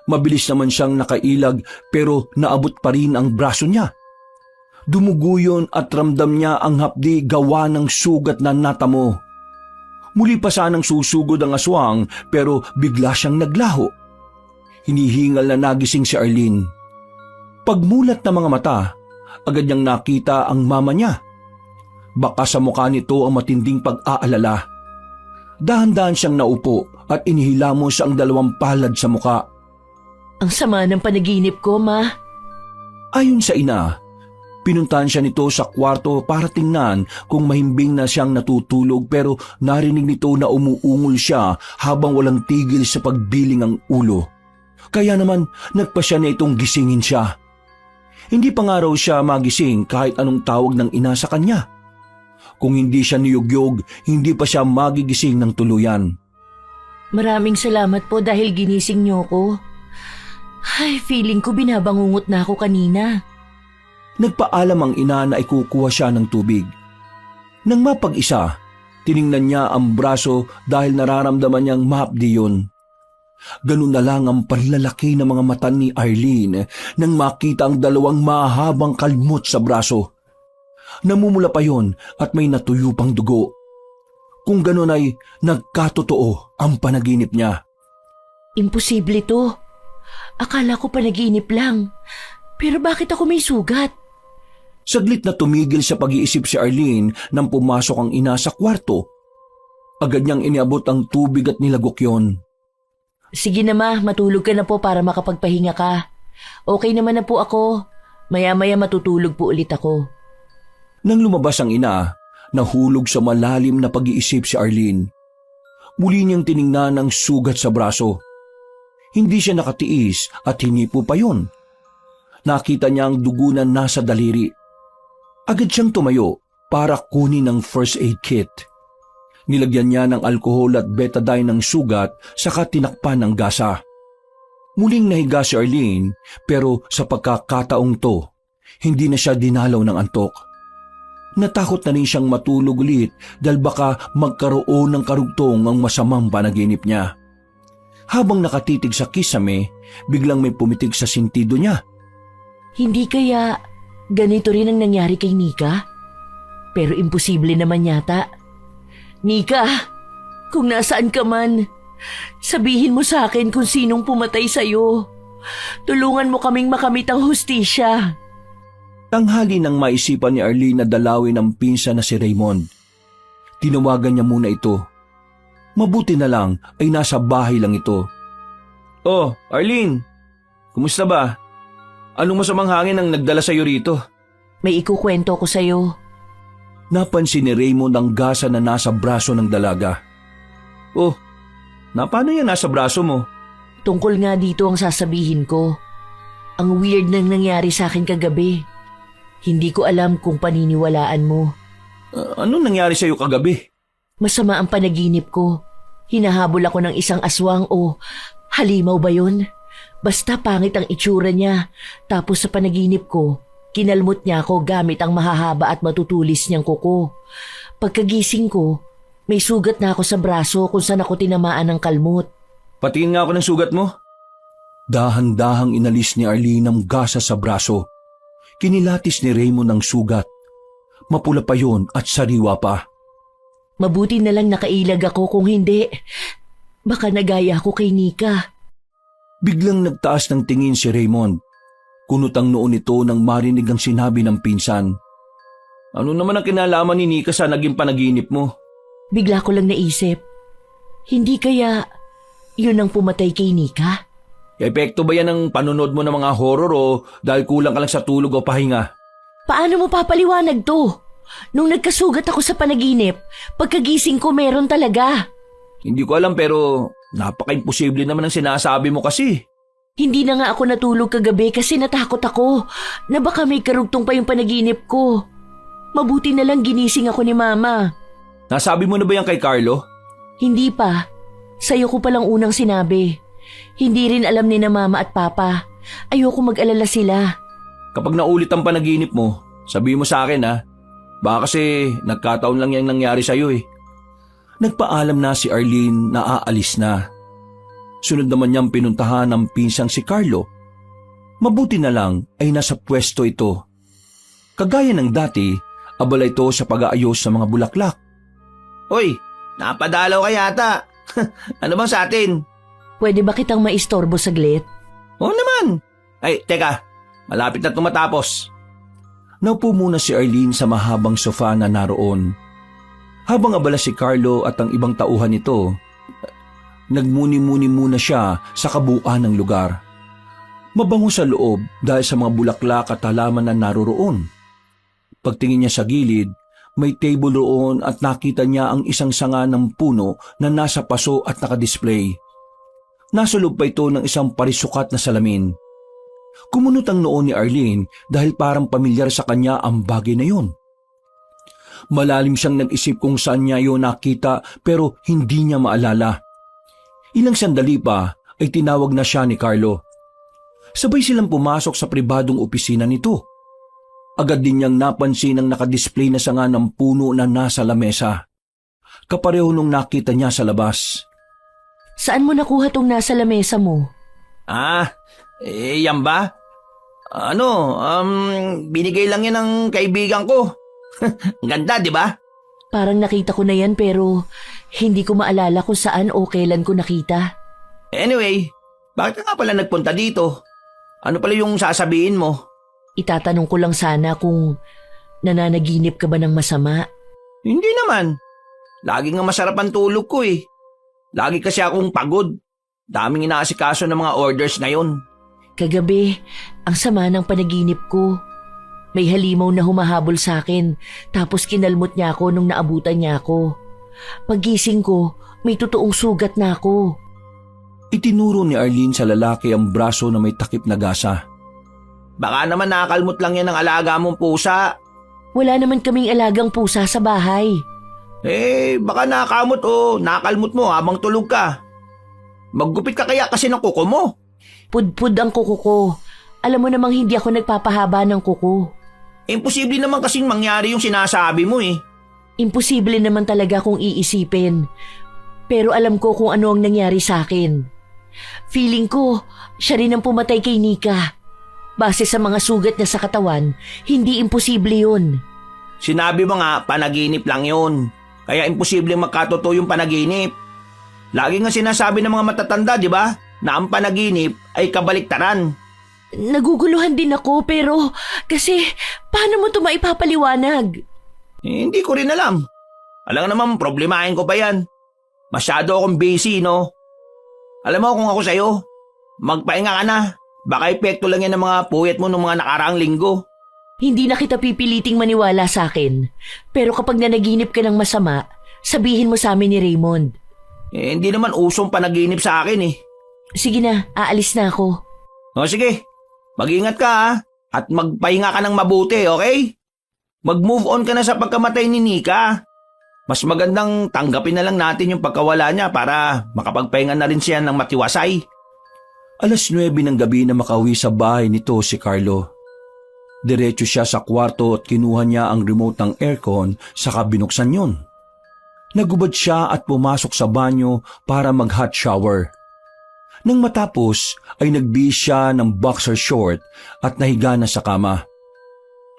Mabilis naman siyang nakailag pero naabot pa rin ang braso niya. Dumugo yun at ramdam niya ang hapdi gawa ng sugat na natamo. Muli pa sanang susugod ang aswang pero bigla siyang naglaho. Hinihingal na nagising si Arlene. Pagmulat ng mga mata, agad niyang nakita ang mama niya. Baka sa mukha nito ang matinding pag-aalala. Dahan-dahan siyang naupo at inihilamos ang dalawang palad sa mukha. Ang sama ng panaginip ko, Ma. Ayon sa ina, pinuntahan siya nito sa kwarto para tingnan kung mahimbing na siyang natutulog pero narinig nito na umuungol siya habang walang tigil sa pagbiling ang ulo. Kaya naman nagpasya na itong gisingin siya. Hindi pa nga raw siya magising kahit anong tawag ng ina sa kanya. Kung hindi siya niyugyog, hindi pa siya magigising ng tuluyan. Maraming salamat po dahil ginising niyo ko. Ay, feeling ko binabangungot na ako kanina. Nagpaalam ang ina na ikukuha siya ng tubig. Nang mapag-isa, tiningnan niya ang braso dahil nararamdaman niyang mahapdi yun. Ganun na lang ang panlalaki ng mga mata ni Arlene nang makita ang dalawang mahabang kalmot sa braso. Namumula pa yon at may natuyo pang dugo. Kung ganun ay nagkatotoo ang panaginip niya. Imposible to. Akala ko panaginip lang. Pero bakit ako may sugat? Saglit na tumigil sa pag-iisip si Arlene nang pumasok ang ina sa kwarto. Agad niyang iniabot ang tubig at nilagok yon. Sige na, Ma, matulog ka na po para makapagpahinga ka. Okay naman na po ako. Maya-maya matutulog po ulit ako. Nang lumabas ang ina, nahulog sa malalim na pag-iisip si Arlene. Muli niyang tiningnan ang sugat sa braso. Hindi siya nakatiis at hinipo pa yon. Nakita niya ang dugo na nasa daliri. Agad siyang tumayo para kunin ang first aid kit. Nilagyan niya ng alkohol at betadine ng sugat saka tinakpan ng gasa. Muling nahiga si Arlene pero sa pagkakataong to, hindi na siya dinalaw ng antok. Natakot na rin siyang matulog ulit dahil baka magkaroon ng karugtong ang masamang panaginip niya. Habang nakatitig sa kisame, biglang may pumitig sa sintido niya. Hindi kaya ganito rin ang nangyari kay Nika? Pero imposible naman yata. Nika, kung nasaan ka man, sabihin mo sa akin kung sinong pumatay sa'yo. Tulungan mo kaming makamit ang hustisya. Tanghali nang maisipan ni Arlene na dalawin ang pinsan na si Raymond. Tinawagan niya muna ito. Mabuti na lang ay nasa bahay lang ito. Oh, Arlene, kumusta ba? Anong masamang hangin ang nagdala sa'yo rito? May ikukwento ko sa'yo. Napansin ni Raymond ang gasa na nasa braso ng dalaga. Oh, paano yan nasa braso mo? Tungkol nga dito ang sasabihin ko. Ang weird nang nangyari sa akin kagabi. Hindi ko alam kung paniniwalaan mo. Anong nangyari sa'yo kagabi? Masama ang panaginip ko. Hinahabol ako ng isang aswang o halimaw ba yun? Basta pangit ang itsura niya. Tapos sa panaginip ko, kinalmot niya ako gamit ang mahahaba at matutulis niyang kuko. Pagkagising ko, may sugat na ako sa braso kung saan ako tinamaan ng kalmot. Patingin nga ako ng sugat mo. Dahan-dahang inalis ni Arlene ang gasa sa braso. Kinilatis ni Raymond ang sugat. Mapula pa yon at sariwa pa. Mabuti na lang nakailag ako kung hindi. Baka nagaya ako kay Nika. Biglang nagtaas ng tingin si Raymond. Kunot ang noon nito nang marinig ang sinabi ng pinsan. Ano naman ang kinalaman ni Nika sa naging panaginip mo? Bigla ko lang naisip. Hindi kaya yun ang pumatay kay Nika? Epekto ba yan ng panunod mo ng mga horror o dahil kulang ka lang sa tulog o pahinga? Paano mo papaliwanag to? Nung nagkasugat ako sa panaginip, pagkagising ko meron talaga. Hindi ko alam pero napaka-imposible naman ang sinasabi mo kasi. Hindi na nga ako natulog kagabi kasi natakot ako na baka may karugtong pa yung panaginip ko. Mabuti na lang ginising ako ni Mama. Nasabi mo na ba yan kay Carlo? Hindi pa. Sa'yo ko palang unang sinabi. Hindi rin alam ni na Mama at Papa. Ayoko mag-alala sila. Kapag naulit ang panaginip mo, sabihin mo sa akin ha. Baka kasi nagkataon lang yung nangyari sa'yo eh. Nagpaalam na si Arlene na aalis na. Sunod naman niyang pinuntahan ang pinsang si Carlo. Mabuti na lang ay nasa pwesto ito. Kagaya ng dati, abala ito sa pag-aayos sa mga bulaklak. Hoy, napadalaw ka yata. Ano bang sa atin? Pwede ba kitang maistorbo saglit? Oo naman. Ay, teka. Malapit na tumatapos. Naupo muna si Arlene sa mahabang sofa na naroon. Habang abala si Carlo at ang ibang tauhan nito, nagmuni-muni muna siya sa kabuuan ng lugar. Mabango sa loob dahil sa mga bulaklak at halaman na naroroon. Pagtingin niya sa gilid, may table roon at nakita niya ang isang sanga ng puno na nasa paso at nakadisplay. Nasa loob pa ito ng isang parisukat na salamin. Kumunot ang noo ni Arlene dahil parang pamilyar sa kanya ang bagay na yun. Malalim siyang nag-isip kung saan niya yun nakita pero hindi niya maalala. Ilang sandali pa ay tinawag na siya ni Carlo. Sabay silang pumasok sa pribadong opisina nito. Agad din niyang napansin ang nakadisplay na sanga ng puno na nasa lamesa. Kapareho nung nakita niya sa labas. Saan mo nakuha tong nasa lamesa mo? Yan ba? Binigay lang yan ng kaibigan ko. Ang ganda, di ba? Parang nakita ko na yan pero hindi ko maalala kung saan o kailan ko nakita. Anyway, bakit ka nga pala nagpunta dito? Ano pala yung sasabihin mo? Itatanong ko lang sana kung nananaginip ka ba ng masama. Hindi naman. Lagi nga masarap ang tulog ko eh. Lagi kasi akong pagod. Daming inaasikaso ng mga orders ngayon. Kagabi, ang sama ng panaginip ko. May halimaw na humahabol sa akin tapos kinalmot niya ako nung naabutan niya ako. Paggising ko, may totoong sugat na ako. Itinuro ni Arlene sa lalaki ang braso na may takip na gasa. Baka naman nakakalmot lang yan ng alaga mong pusa. Wala naman kaming alagang pusa sa bahay. Baka nakakamot o nakalmot mo habang tulog ka. Maggupit ka kaya kasi ng kuko mo. Pudpud ang kuko ko. Alam mo namang hindi ako nagpapahaba ng kuko. Imposible naman kasing mangyari yung sinasabi mo eh. Imposible naman talaga kung iisipin. Pero alam ko kung ano ang nangyari sa akin. Feeling ko, siya rin ang pumatay kay Nika. Base sa mga sugat niya sa katawan, hindi imposible yun. Sinabi mo nga, panaginip lang yun. Kaya imposible magkatotoo yung panaginip. Lagi nga sinasabi ng mga matatanda, di ba? Na ang panaginip ay kabaliktaran. Naguguluhan din ako pero kasi paano mo ito maipapaliwanag? Hindi ko rin alam. Alam naman, problemahin ko pa yan. Masyado akong busy, no? Alam mo kung ako sa'yo, magpahinga ka na. Baka epekto lang yan ng mga puyat mo ng mga nakaraang linggo. Hindi na kita pipiliting maniwala sa akin. Pero kapag nanaginip ka ng masama, sabihin mo sa amin ni Raymond. Hindi naman usong panaginip sa akin eh. Sige na, aalis na ako. O sige, mag-ingat ka ha. At magpahinga ka ng mabuti, okay? Mag-move on ka na sa pagkamatay ni Nika. Mas magandang tanggapin na lang natin yung pagkawala niya para makapagpahinga na rin siya ng matiwasay. 9:00 ng gabi na makauwi sa bahay nito si Carlo. Diretso siya sa kwarto at kinuha niya ang remote ng aircon saka binuksan yun. Nagubad siya at pumasok sa banyo para mag-hot shower. Nang matapos ay nagbihis siya ng boxer short at nahiga na sa kama.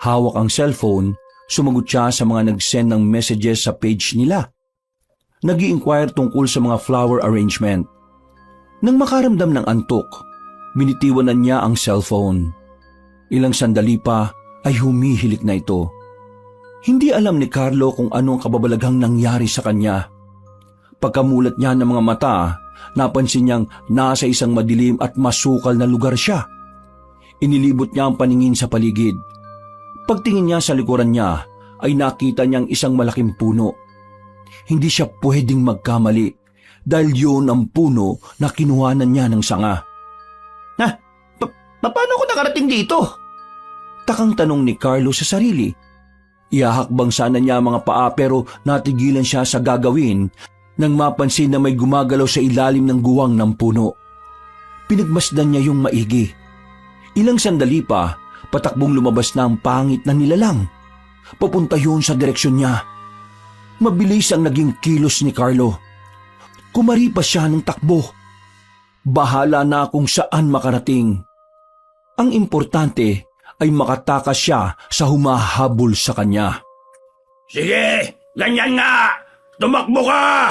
Hawak ang cellphone, sumagot siya sa mga nag-send ng messages sa page nila. Nag-i-inquire tungkol sa mga flower arrangement. Nang makaramdam ng antok, binitiwanan niya ang cellphone. Ilang sandali pa ay humihilik na ito. Hindi alam ni Carlo kung ano ang kababalaghang nangyari sa kanya. Pagkamulat niya ng mga mata, napansin niyang nasa isang madilim at masukal na lugar siya. Inilibot niya ang paningin sa paligid. Pagtingin niya sa likuran niya, ay nakita niyang isang malaking puno. Hindi siya pwedeng magkamali dahil yun ang puno na kinuhanan niya ng sanga. Paano ako nakarating dito? Takang tanong ni Carlo sa sarili. Ihahakbang sana niya ang mga paa pero natigilan siya sa gagawin nang mapansin na may gumagalaw sa ilalim ng guwang ng puno. Pinagmasdan niya yung maigi. Ilang sandali pa, patakbong lumabas na ang pangit na nilalang. Papunta yun sa direksyon niya. Mabilis ang naging kilos ni Carlo. Kumaripas siya ng takbo. Bahala na kung saan makarating. Ang importante ay makatakas siya sa humahabol sa kanya. Sige, ganyan nga! Tumakbo ka!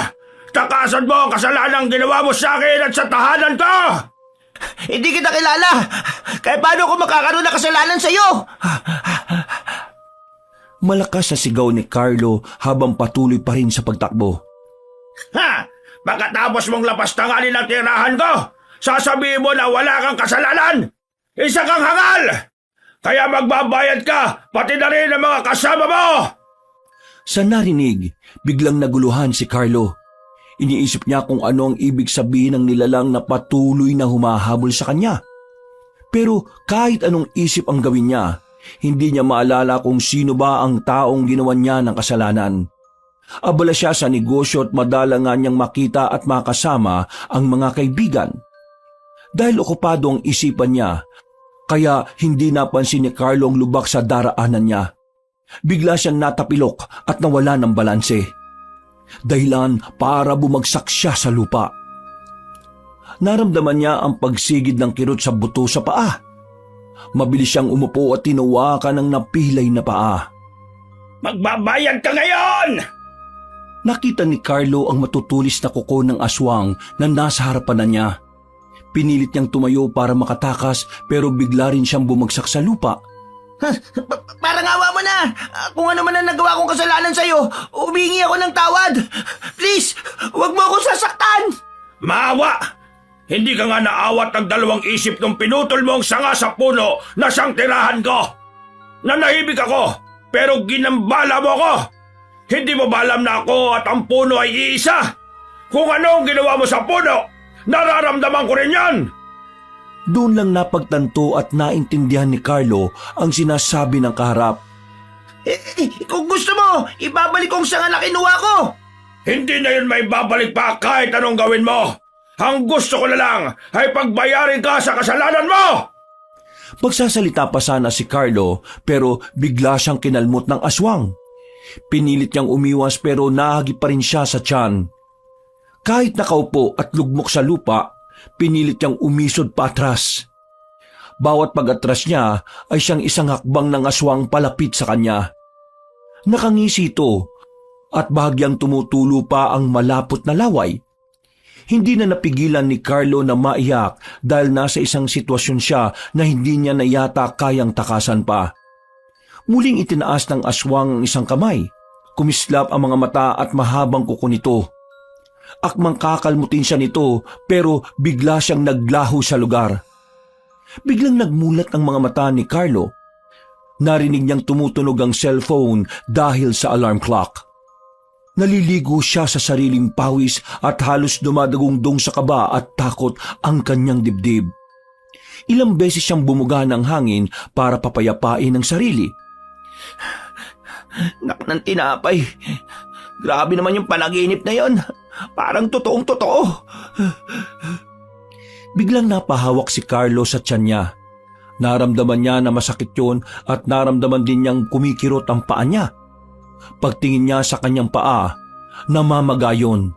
Takasan mo ang kasalanang ginawa mo sa akin at sa tahanan ko! Hindi kita kilala! Kaya paano ko makakaroon ng kasalanan sa'yo? Malakas na sigaw ni Carlo habang patuloy pa rin sa pagtakbo. Ha! Pagkatapos mong lapastanganin ang tirahan ko, sasabihin mo na wala kang kasalanan! Isa kang hangal! Kaya magbabayad ka, pati na rin ang mga kasama mo! Sa narinig, biglang naguluhan si Carlo. Iniisip niya kung ano ang ibig sabihin ng nilalang na patuloy na humahabol sa kanya. Pero kahit anong isip ang gawin niya, hindi niya maalala kung sino ba ang taong ginawa niya ng kasalanan. Abala siya sa negosyo at madala nga niyang makita at makasama ang mga kaibigan. Dahil okupado ang isipan niya, kaya hindi napansin ni Carlo ang lubak sa daraanan niya. Bigla siyang natapilok at nawala ng balanse. Dahilan para bumagsak siya sa lupa. Naramdaman niya ang pagsigid ng kirot sa buto sa paa. Mabilis siyang umupo at tinawakan ng napilay na paa. Magbabayad ka ngayon! Nakita ni Carlo ang matutulis na kuko ng aswang na nasa harapan na niya. Pinilit niyang tumayo para makatakas pero bigla rin siyang bumagsak sa lupa. Parang awa mo na! Kung ano man ang nagawa kong kasalanan sa'yo, humingi ako ng tawad! Please, huwag mo akong sasaktan! Maawa! Hindi ka nga naawat ng dalawang isip nung pinutol mo ang sanga sa puno na siyang tirahan ko! Nanahimik ako, pero ginambala mo ako! Hindi mo ba alam na ako at ang puno ay iisa? Kung ano ang ginawa mo sa puno, nararamdaman ko rin yan! Doon lang napagtanto at naintindihan ni Carlo ang sinasabi ng kaharap. Kung gusto mo, ibabalik kong sanga na kinuha ko. Hindi na yun may babalik pa kahit anong gawin mo. Ang gusto ko na lang ay pagbayarin ka sa kasalanan mo! Magsasalita pa sana si Carlo pero bigla siyang kinalmot ng aswang. Pinilit niyang umiwas pero nahagip pa rin siya sa tiyan. Kahit nakaupo at lugmok sa lupa, pinilit niyang umisod pa atras. Bawat pag-atras niya ay siyang isang hakbang ng aswang palapit sa kanya. Nakangisi ito at bahagyang tumutulo pa ang malapot na laway. Hindi na napigilan ni Carlo na maiyak dahil nasa isang sitwasyon siya na hindi niya na yata kayang takasan pa. Muling itinaas ng aswang ang isang kamay. Kumislap ang mga mata at mahabang kuko nito. Akmang kakalmutin siya nito pero bigla siyang naglaho sa lugar. Biglang nagmulat ang mga mata ni Carlo. Narinig niyang tumutunog ang cellphone dahil sa alarm clock. Naliligo siya sa sariling pawis at halos dumadagungdong sa kaba at takot ang kanyang dibdib. Ilang beses siyang bumuga ng hangin para papayapain ang sarili. Nak ng tinapay. Grabe naman yung panaginip na yon. Parang totoong totoo. Biglang napahawak si Carlo sa tiyan niya. Naramdaman niya na masakit yun at naramdaman din niyang kumikirot ang paa niya. Pagtingin niya sa kanyang paa, namamaga yun.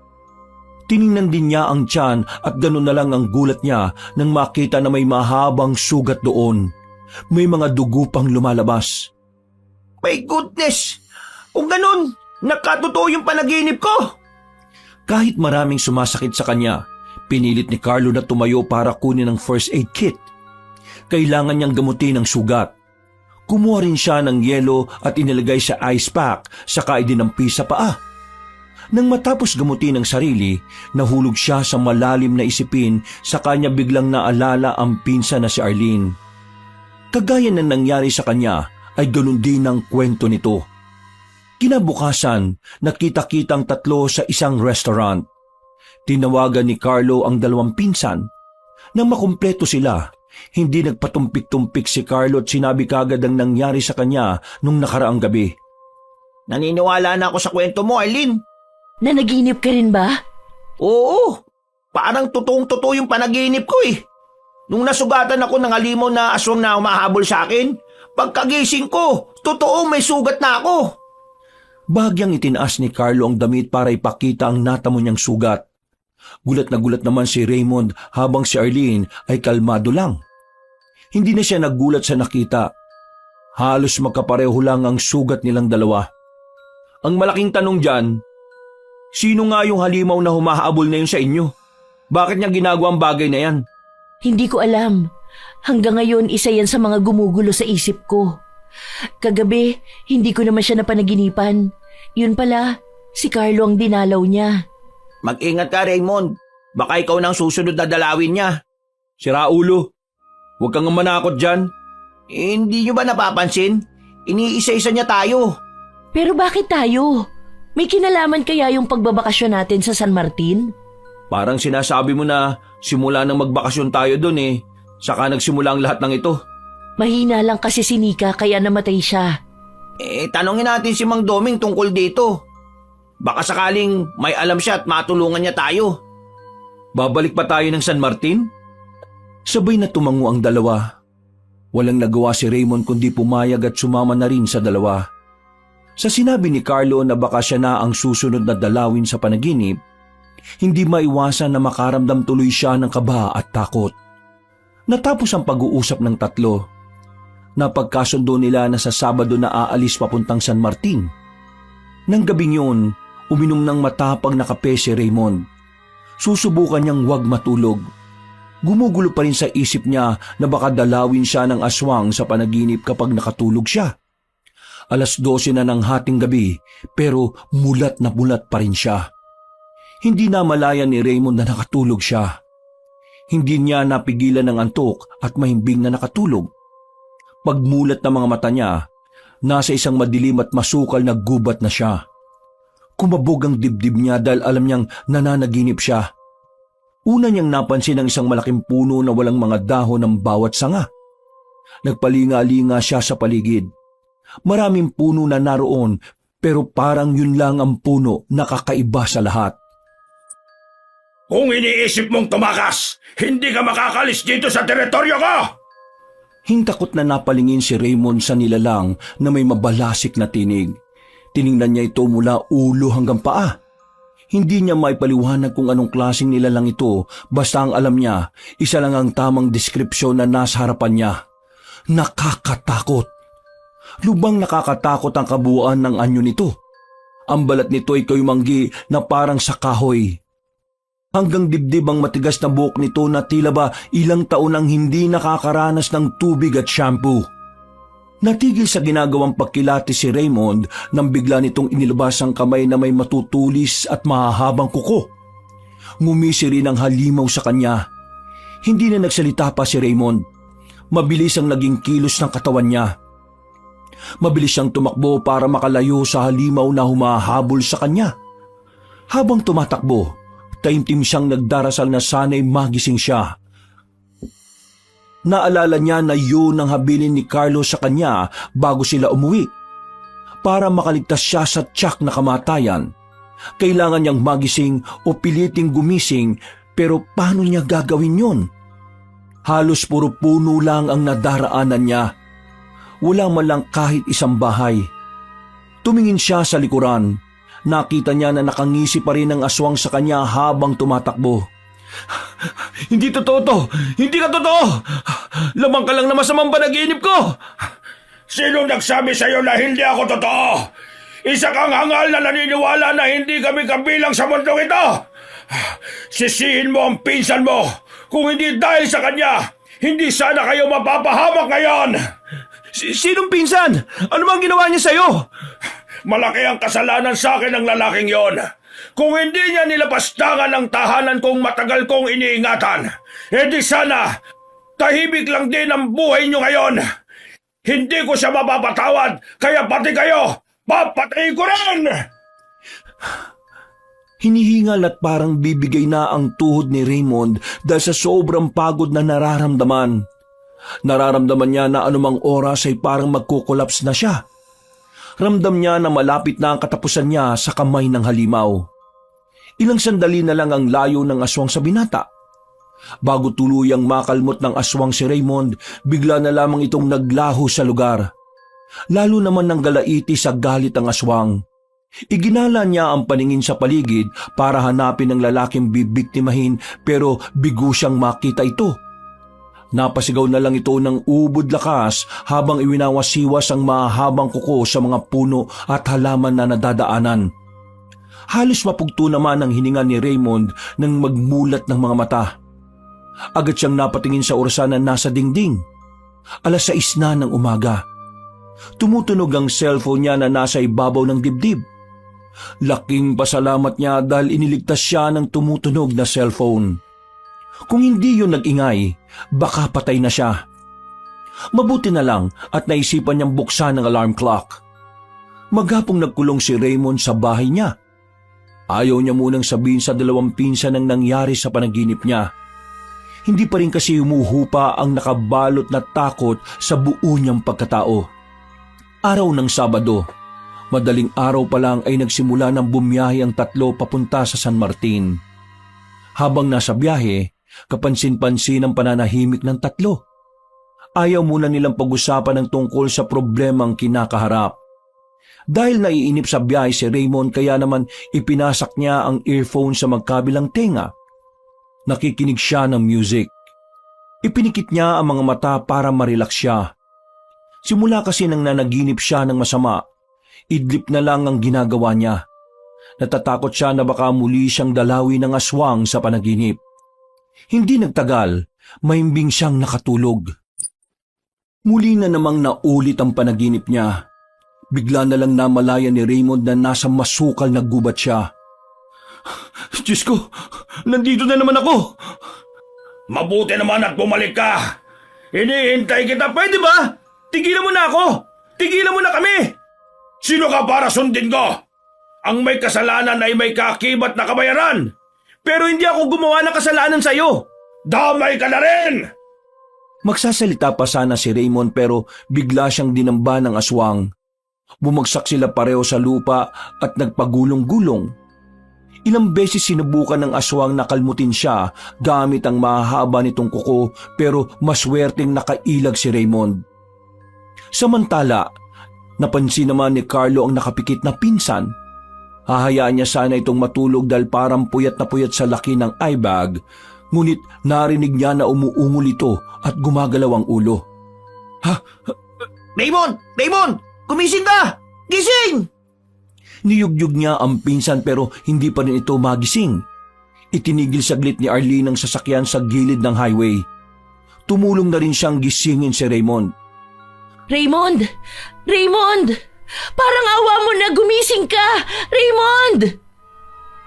Tiningnan din niya ang tiyan at ganun na lang ang gulat niya nang makita na may mahabang sugat doon. May mga dugo pang lumalabas. My goodness! Kung ganun, nakatotoo yung panaginip ko! Kahit maraming sumasakit sa kanya, pinilit ni Carlo na tumayo para kunin ang first aid kit. Kailangan niyang gamutin ang sugat. Kumuha rin siya ng yelo at inilagay sa ice pack saka idinampi sa paa. Nang matapos gamutin ang sarili, nahulog siya sa malalim na isipin sa kanya biglang naalala ang pinsan na si Arlene. Kagaya ng nangyari sa kanya ay ganun din ang kwento nito. Kinabukasan, nakita-kitang tatlo sa isang restaurant. Tinawagan ni Carlo ang dalawang pinsan. Nang makumpleto sila, hindi nagpatumpik-tumpik si Carlo at sinabi kagad ang nangyari sa kanya nung nakaraang gabi. Naniniwala na ako sa kwento mo, Arlene. Nanaginip ka rin ba? Oo, parang totoong-totoo yung panaginip ko eh. Nung nasugatan ako ng halimaw na aswang na humahabol sa akin, pagkagising ko, totoong may sugat na ako. Bahagyang itinaas ni Carlo ang damit para ipakita ang natamo niyang sugat. Gulat na gulat naman si Raymond habang si Arlene ay kalmado lang. Hindi na siya naggulat sa nakita. Halos magkapareho lang ang sugat nilang dalawa. Ang malaking tanong dyan, sino nga yung halimaw na humahabol na yun sa inyo? Bakit niya ginagawa ang bagay na yan? Hindi ko alam. Hanggang ngayon, isa yan sa mga gumugulo sa isip ko. Kagabi, hindi ko naman siya napanaginipan. Yun pala, si Carlo ang dinalaw niya. Mag-ingat ka, Raymond. Baka ikaw nang susunod na dalawin niya. Sira ulo. Huwag kang manakot dyan. Hindi niyo ba napapansin? Iniisa-isa niya tayo. Pero bakit tayo? May kinalaman kaya yung pagbabakasyon natin sa San Martin? Parang sinasabi mo na simula nang magbakasyon tayo dun saka nagsimula ang lahat ng ito. Mahina lang kasi si Nika kaya namatay siya. Tanongin natin si Mang Doming tungkol dito. Baka sakaling may alam siya at matulungan niya tayo. Babalik pa tayo ng San Martin? Sabay na tumango ang dalawa. Walang nagawa si Raymond kundi pumayag at sumama na rin sa dalawa. Sa sinabi ni Carlo na baka siya na ang susunod na dalawin sa panaginip, hindi maiwasan na makaramdam tuloy siya ng kaba at takot. Natapos ang pag-uusap ng tatlo. Napagkasundo nila na sa Sabado na aalis papuntang San Martin. Nang gabing yun, uminom ng matapang na kape si Raymond. Susubukan niyang huwag matulog. Gumugulo pa rin sa isip niya na baka dalawin siya ng aswang sa panaginip kapag nakatulog siya. 12:00 na ng hating gabi pero mulat na mulat pa rin siya. Hindi na malaya ni Raymond na nakatulog siya. Hindi niya napigilan ng antok at mahimbing na nakatulog. Pagmulat ng mga mata niya, nasa isang madilim at masukal na gubat na siya. Kumabog ang dibdib niya dahil alam niyang nananaginip siya. Una niyang napansin ang isang malaking puno na walang mga dahon ng bawat sanga. Nagpalinga-linga siya sa paligid. Maraming puno na naroon pero parang yun lang ang puno na kakaiba sa lahat. Kung iniisip mong tumakas, hindi ka makakalis dito sa teritoryo ko! Hintakot na napalingin si Raymond sa nilalang na may mabalasik na tinig. Tiningnan niya ito mula ulo hanggang paa. Hindi niya maipaliwanag kung anong klaseng nilalang ito, basta ang alam niya, isa lang ang tamang deskripsyon na nasa harapan niya. Nakakatakot. Lubang nakakatakot ang kabuuan ng anyo nito. Ang balat nito ay kaymanggi na parang sa kahoy. Hanggang dibdib ang matigas na buhok nito na tila ba ilang taon ang hindi nakakaranas ng tubig at shampoo. Natigil sa ginagawang pagkilati si Raymond nang bigla nitong inilabas ang kamay na may matutulis at mahahabang kuko. Ngumisi rin ang halimaw sa kanya. Hindi na nagsalita pa si Raymond. Mabilis ang naging kilos ng katawan niya. Mabilis siyang tumakbo para makalayo sa halimaw na humahabol sa kanya. Habang tumatakbo, taimtim siyang nagdarasal na sana'y magising siya. Naalala niya na yun ang habilin ni Carlos sa kanya bago sila umuwi. Para makaligtas siya sa tiyak na kamatayan, kailangan niyang magising o piliting gumising, pero paano niya gagawin yun? Halos puro puno lang ang nadaraanan niya. Wala man lang kahit isang bahay. Tumingin siya sa likuran. Nakita niya na nakangisi pa rin ang aswang sa kanya habang tumatakbo. Hindi totoo to! Hindi ka totoo! Lamang ka lang na masamang panaginip ko! Sino nagsabi sa'yo na hindi ako totoo? Isa kang hangal na naniniwala na hindi kami kabilang sa mundong ito! Sisihin mo ang pinsan mo! Kung hindi dahil sa kanya, hindi sana kayo mapapahamak ngayon! Sinong pinsan? Ano bang ginawa niya sa'yo? Malaki ang kasalanan sa akin ng lalaking yon. Kung hindi niya nilapastangan ang tahanan kong matagal kong iniingatan, edi sana tahimik lang din ang buhay niyo ngayon. Hindi ko siya mapapatawad, kaya pati kayo, papatayin ko rin! Hinihingal at parang bibigay na ang tuhod ni Raymond dahil sa sobrang pagod na nararamdaman. Nararamdaman niya na anumang oras ay parang magkukolaps na siya. Ramdam niya na malapit na ang katapusan niya sa kamay ng halimaw. Ilang sandali na lang ang layo ng aswang sa binata. Bago tuluyang makalmot ng aswang si Raymond, bigla na lamang itong naglaho sa lugar. Lalo naman ng galaiti sa galit ang aswang. Iginala niya ang paningin sa paligid para hanapin ang lalaking bibiktimahin, pero bigo siyang makita ito. Napasigaw na lang ito ng ubod lakas habang iwinawasiwas ang mahabang kuko sa mga puno at halaman na nadadaanan. Halos mapugto naman ang hininga ni Raymond nang magmulat ng mga mata. Agad siyang napatingin sa orasan na nasa dingding. 6:00 na ng umaga. Tumutunog ang cellphone niya na nasa ibabaw ng dibdib. Laking pasalamat niya dahil iniligtas siya ng tumutunog na cellphone. Kung hindi yun nag-ingay, baka patay na siya. Mabuti na lang at naisipan niyang buksan ang alarm clock. Maghapong nagkulong si Raymond sa bahay niya. Ayaw niya munang sabihin sa dalawang pinsan ang nangyari sa panaginip niya. Hindi pa rin kasi humuhupa ang nakabalot na takot sa buo niyang pagkatao. Araw ng Sabado, madaling araw pa lang ay nagsimula ng bumiyahe ang tatlo papunta sa San Martin. Habang nasa biyahe, kapansin-pansin ang pananahimik ng tatlo. Ayaw muna nilang pag-usapan ng tungkol sa problemang kinakaharap. Dahil naiinip sa biyahe si Raymond, kaya naman ipinasak niya ang earphone sa magkabilang tenga. Nakikinig siya ng music. Ipinikit niya ang mga mata para marelax siya. Simula kasi nang nanaginip siya ng masama, idlip na lang ang ginagawa niya. Natatakot siya na baka muli siyang dalawi ng aswang sa panaginip. Hindi nagtagal, mahimbing siyang nakatulog. Muli na namang naulit ang panaginip niya. Bigla na lang namalaya ni Raymond na nasa masukal na gubat siya. Diyos ko, nandito na naman ako! Mabuti naman at bumalik ka! Hinihintay kita, pwede ba? Tigilan mo na ako! Tigilan mo na kami! Sino ka para sundin ko? Ang may kasalanan ay may kaakibat na kabayaran! Pero hindi ako gumawa ng kasalanan sa'yo! Damay ka na rin! Magsasalita pa sana si Raymond pero bigla siyang dinamba ng aswang. Bumagsak sila pareho sa lupa at nagpagulong-gulong. Ilang beses sinubukan ng aswang na kalmutin siya gamit ang mahahaba nitong kuko pero maswerteng nakailag si Raymond. Samantala, napansin naman ni Carlo ang nakapikit na pinsan. Hahayaan niya sana itong matulog dahil parang puyat na puyat sa laki ng eye bag, ngunit narinig niya na umuungol ito at gumagalaw ang ulo. Raymond! Raymond! Gumising ka! Gising! Niyugyug niya ang pinsan pero hindi pa rin ito magising. Itinigil saglit ni Arlene ang sasakyan sa gilid ng highway. Tumulong na rin siyang gisingin si Raymond. Raymond! Raymond! Parang awa mo na, gumising ka! Raymond!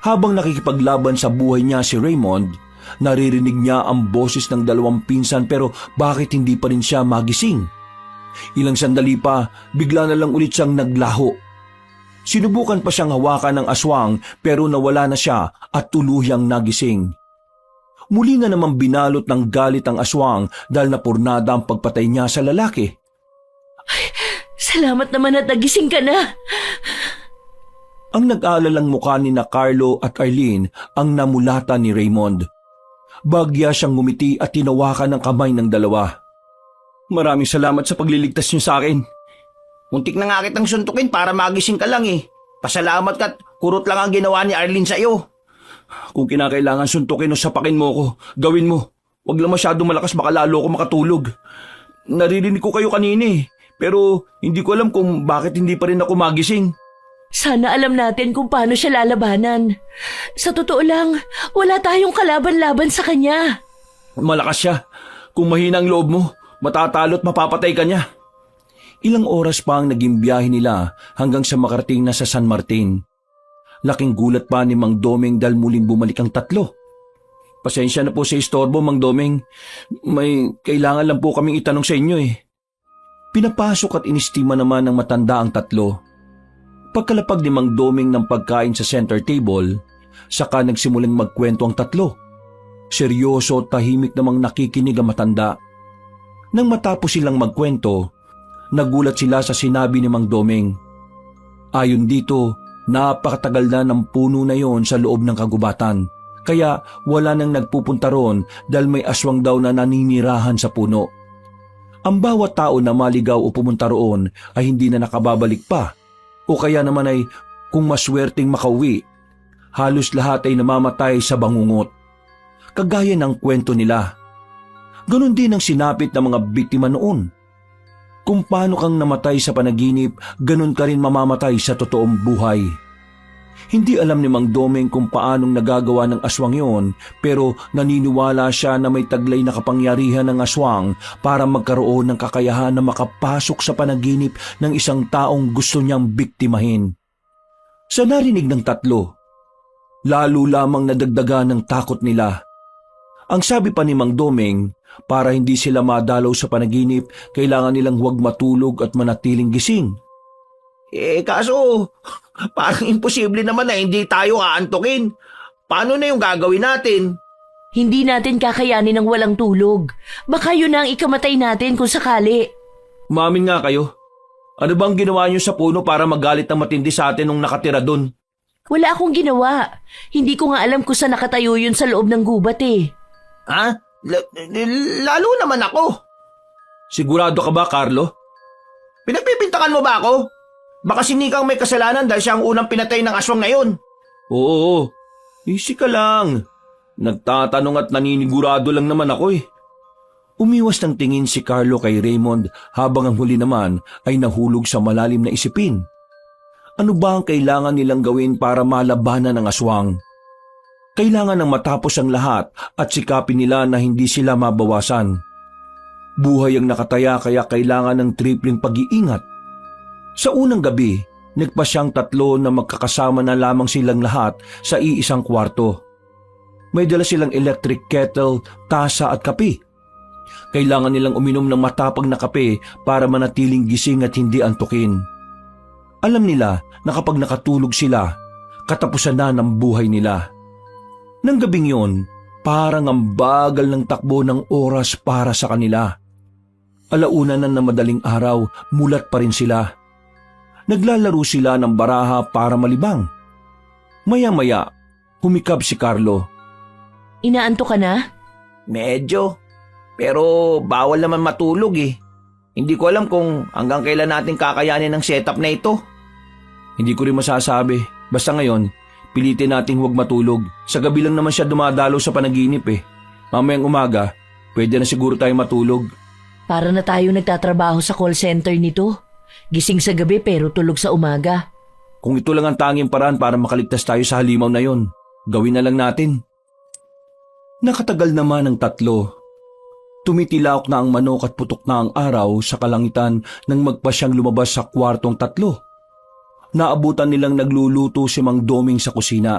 Habang nakikipaglaban sa buhay niya si Raymond, naririnig niya ang boses ng dalawang pinsan pero bakit hindi pa rin siya magising? Ilang sandali pa, bigla na lang ulit siyang naglaho. Sinubukan pa siyang hawakan ng aswang pero nawala na siya at tuluyang nagising. Muli na namang binalot ng galit ang aswang dahil napurnada ang pagpatay niya sa lalaki. Salamat naman at nagising ka na. Ang nag-aalalang mukha ni na Carlo at Arlene ang namulatan ni Raymond. Bagya siyang ngumiti at tinawakan ng kamay ng dalawa. Maraming salamat sa pagliligtas niyo sa akin. Muntik na nga kitang suntukin para magising ka lang eh. Pasalamat ka't kurot lang ang ginawa ni Arlene sa'yo. Kung kinakailangan suntukin o sapakin mo ko, gawin mo. Huwag lang masyado malakas, baka lalo ako makatulog. Naririnig ko kayo kanina eh, pero hindi ko alam kung bakit hindi pa rin ako magising. Sana alam natin kung paano siya lalabanan. Sa totoo lang, wala tayong kalaban-laban sa kanya. Malakas siya. Kung mahina ang loob mo, matatalo at mapapatay ka niya. Ilang oras pa ang naging biyahe nila hanggang sa makarating na sa San Martin. Laking gulat pa ni Mang Doming dahil muling bumalik ang tatlo. Pasensya na po sa istorbo, Mang Doming. May kailangan lang po kaming itanong sa inyo eh. Pinapasok at inistima naman ng matanda ang tatlo. Pagkalapag ni Mang Doming ng pagkain sa center table, saka nagsimulang magkwento ang tatlo. Seryoso at tahimik namang nakikinig ang matanda. Nang matapos silang magkwento, nagulat sila sa sinabi ni Mang Doming. Ayon dito, napakatagal na ng puno na yon sa loob ng kagubatan, kaya wala nang nagpupunta roon dahil may aswang daw na naninirahan sa puno. Ang bawat tao na maligaw o pumunta roon ay hindi na nakababalik pa, o kaya naman ay kung maswerteng makauwi, halos lahat ay namamatay sa bangungot. Kagaya ng kwento nila. Ganon din ang sinapit ng mga biktima noon. Kung paano kang namatay sa panaginip, ganon ka rin mamamatay sa totoong buhay. Hindi alam ni Mang Doming kung paanong nagagawa ng aswang yon, pero naniniwala siya na may taglay na kapangyarihan ng aswang para magkaroon ng kakayahan na makapasok sa panaginip ng isang taong gusto niyang biktimahin. Sa narinig ng tatlo, lalo lamang nadagdagan ng takot nila. Ang sabi pa ni Mang Doming, para hindi sila madalaw sa panaginip, kailangan nilang huwag matulog at manatiling gising. Kaso, parang imposible naman na hindi tayo aantukin. Paano na yung gagawin natin? Hindi natin kakayanin ng walang tulog. Baka yun na ang ikamatay natin kung sakali. Umamin nga kayo. Ano bang ginawa niyo sa puno para magalit ng matindi sa atin nung nakatira doon? Wala akong ginawa. Hindi ko nga alam kung saan nakatayo yun sa loob ng gubat eh. Ha? Lalo naman ako. Sigurado ka ba, Carlo? Pinagpipintakan mo ba ako? Baka si Nikang may kasalanan dahil siya ang unang pinatay ng aswang na yun. Oo, easy ka lang. Nagtatanong at naninigurado lang naman ako eh. Umiwas ng tingin si Carlo kay Raymond habang ang huli naman ay nahulog sa malalim na isipin. Ano ba ang kailangan nilang gawin para malabanan ang aswang? Kailangan nang matapos ang lahat at sikapin nila na hindi sila mabawasan. Buhay ang nakataya kaya kailangan ng tripling pag-iingat. Sa unang gabi, nagpa siyang tatlo na magkakasama na lamang silang lahat sa iisang kwarto. May dala silang electric kettle, tasa at kape. Kailangan nilang uminom ng matapang na kape para manatiling gising at hindi antukin. Alam nila na kapag nakatulog sila, katapusan na ng buhay nila. Nang gabing yon, parang ang bagal ng takbo ng oras para sa kanila. Alauna na madaling araw, mulat pa rin sila. Naglalaro sila ng baraha para malibang. Maya-maya, humikab si Carlo. Inaantok ka na? Medyo. Pero bawal naman matulog eh. Hindi ko alam kung hanggang kailan natin kakayanin ang setup na ito. Hindi ko rin masasabi. Basta ngayon, pilitin nating huwag matulog. Sa gabi lang naman siya dumadalo sa panaginip eh. Mamayang umaga, pwede na siguro tayo matulog. Para na tayo nagtatrabaho sa call center nito. Gising sa gabi pero tulog sa umaga. Kung ito lang ang tanging paraan para makaligtas tayo sa halimaw na yon, gawin na lang natin. Nakatagal naman ang tatlo. Tumitilaok na ang manok at putok na ang araw sa kalangitan nang magpa siyang lumabas sa kwartong tatlo. Naabutan nilang nagluluto si Mang Doming sa kusina.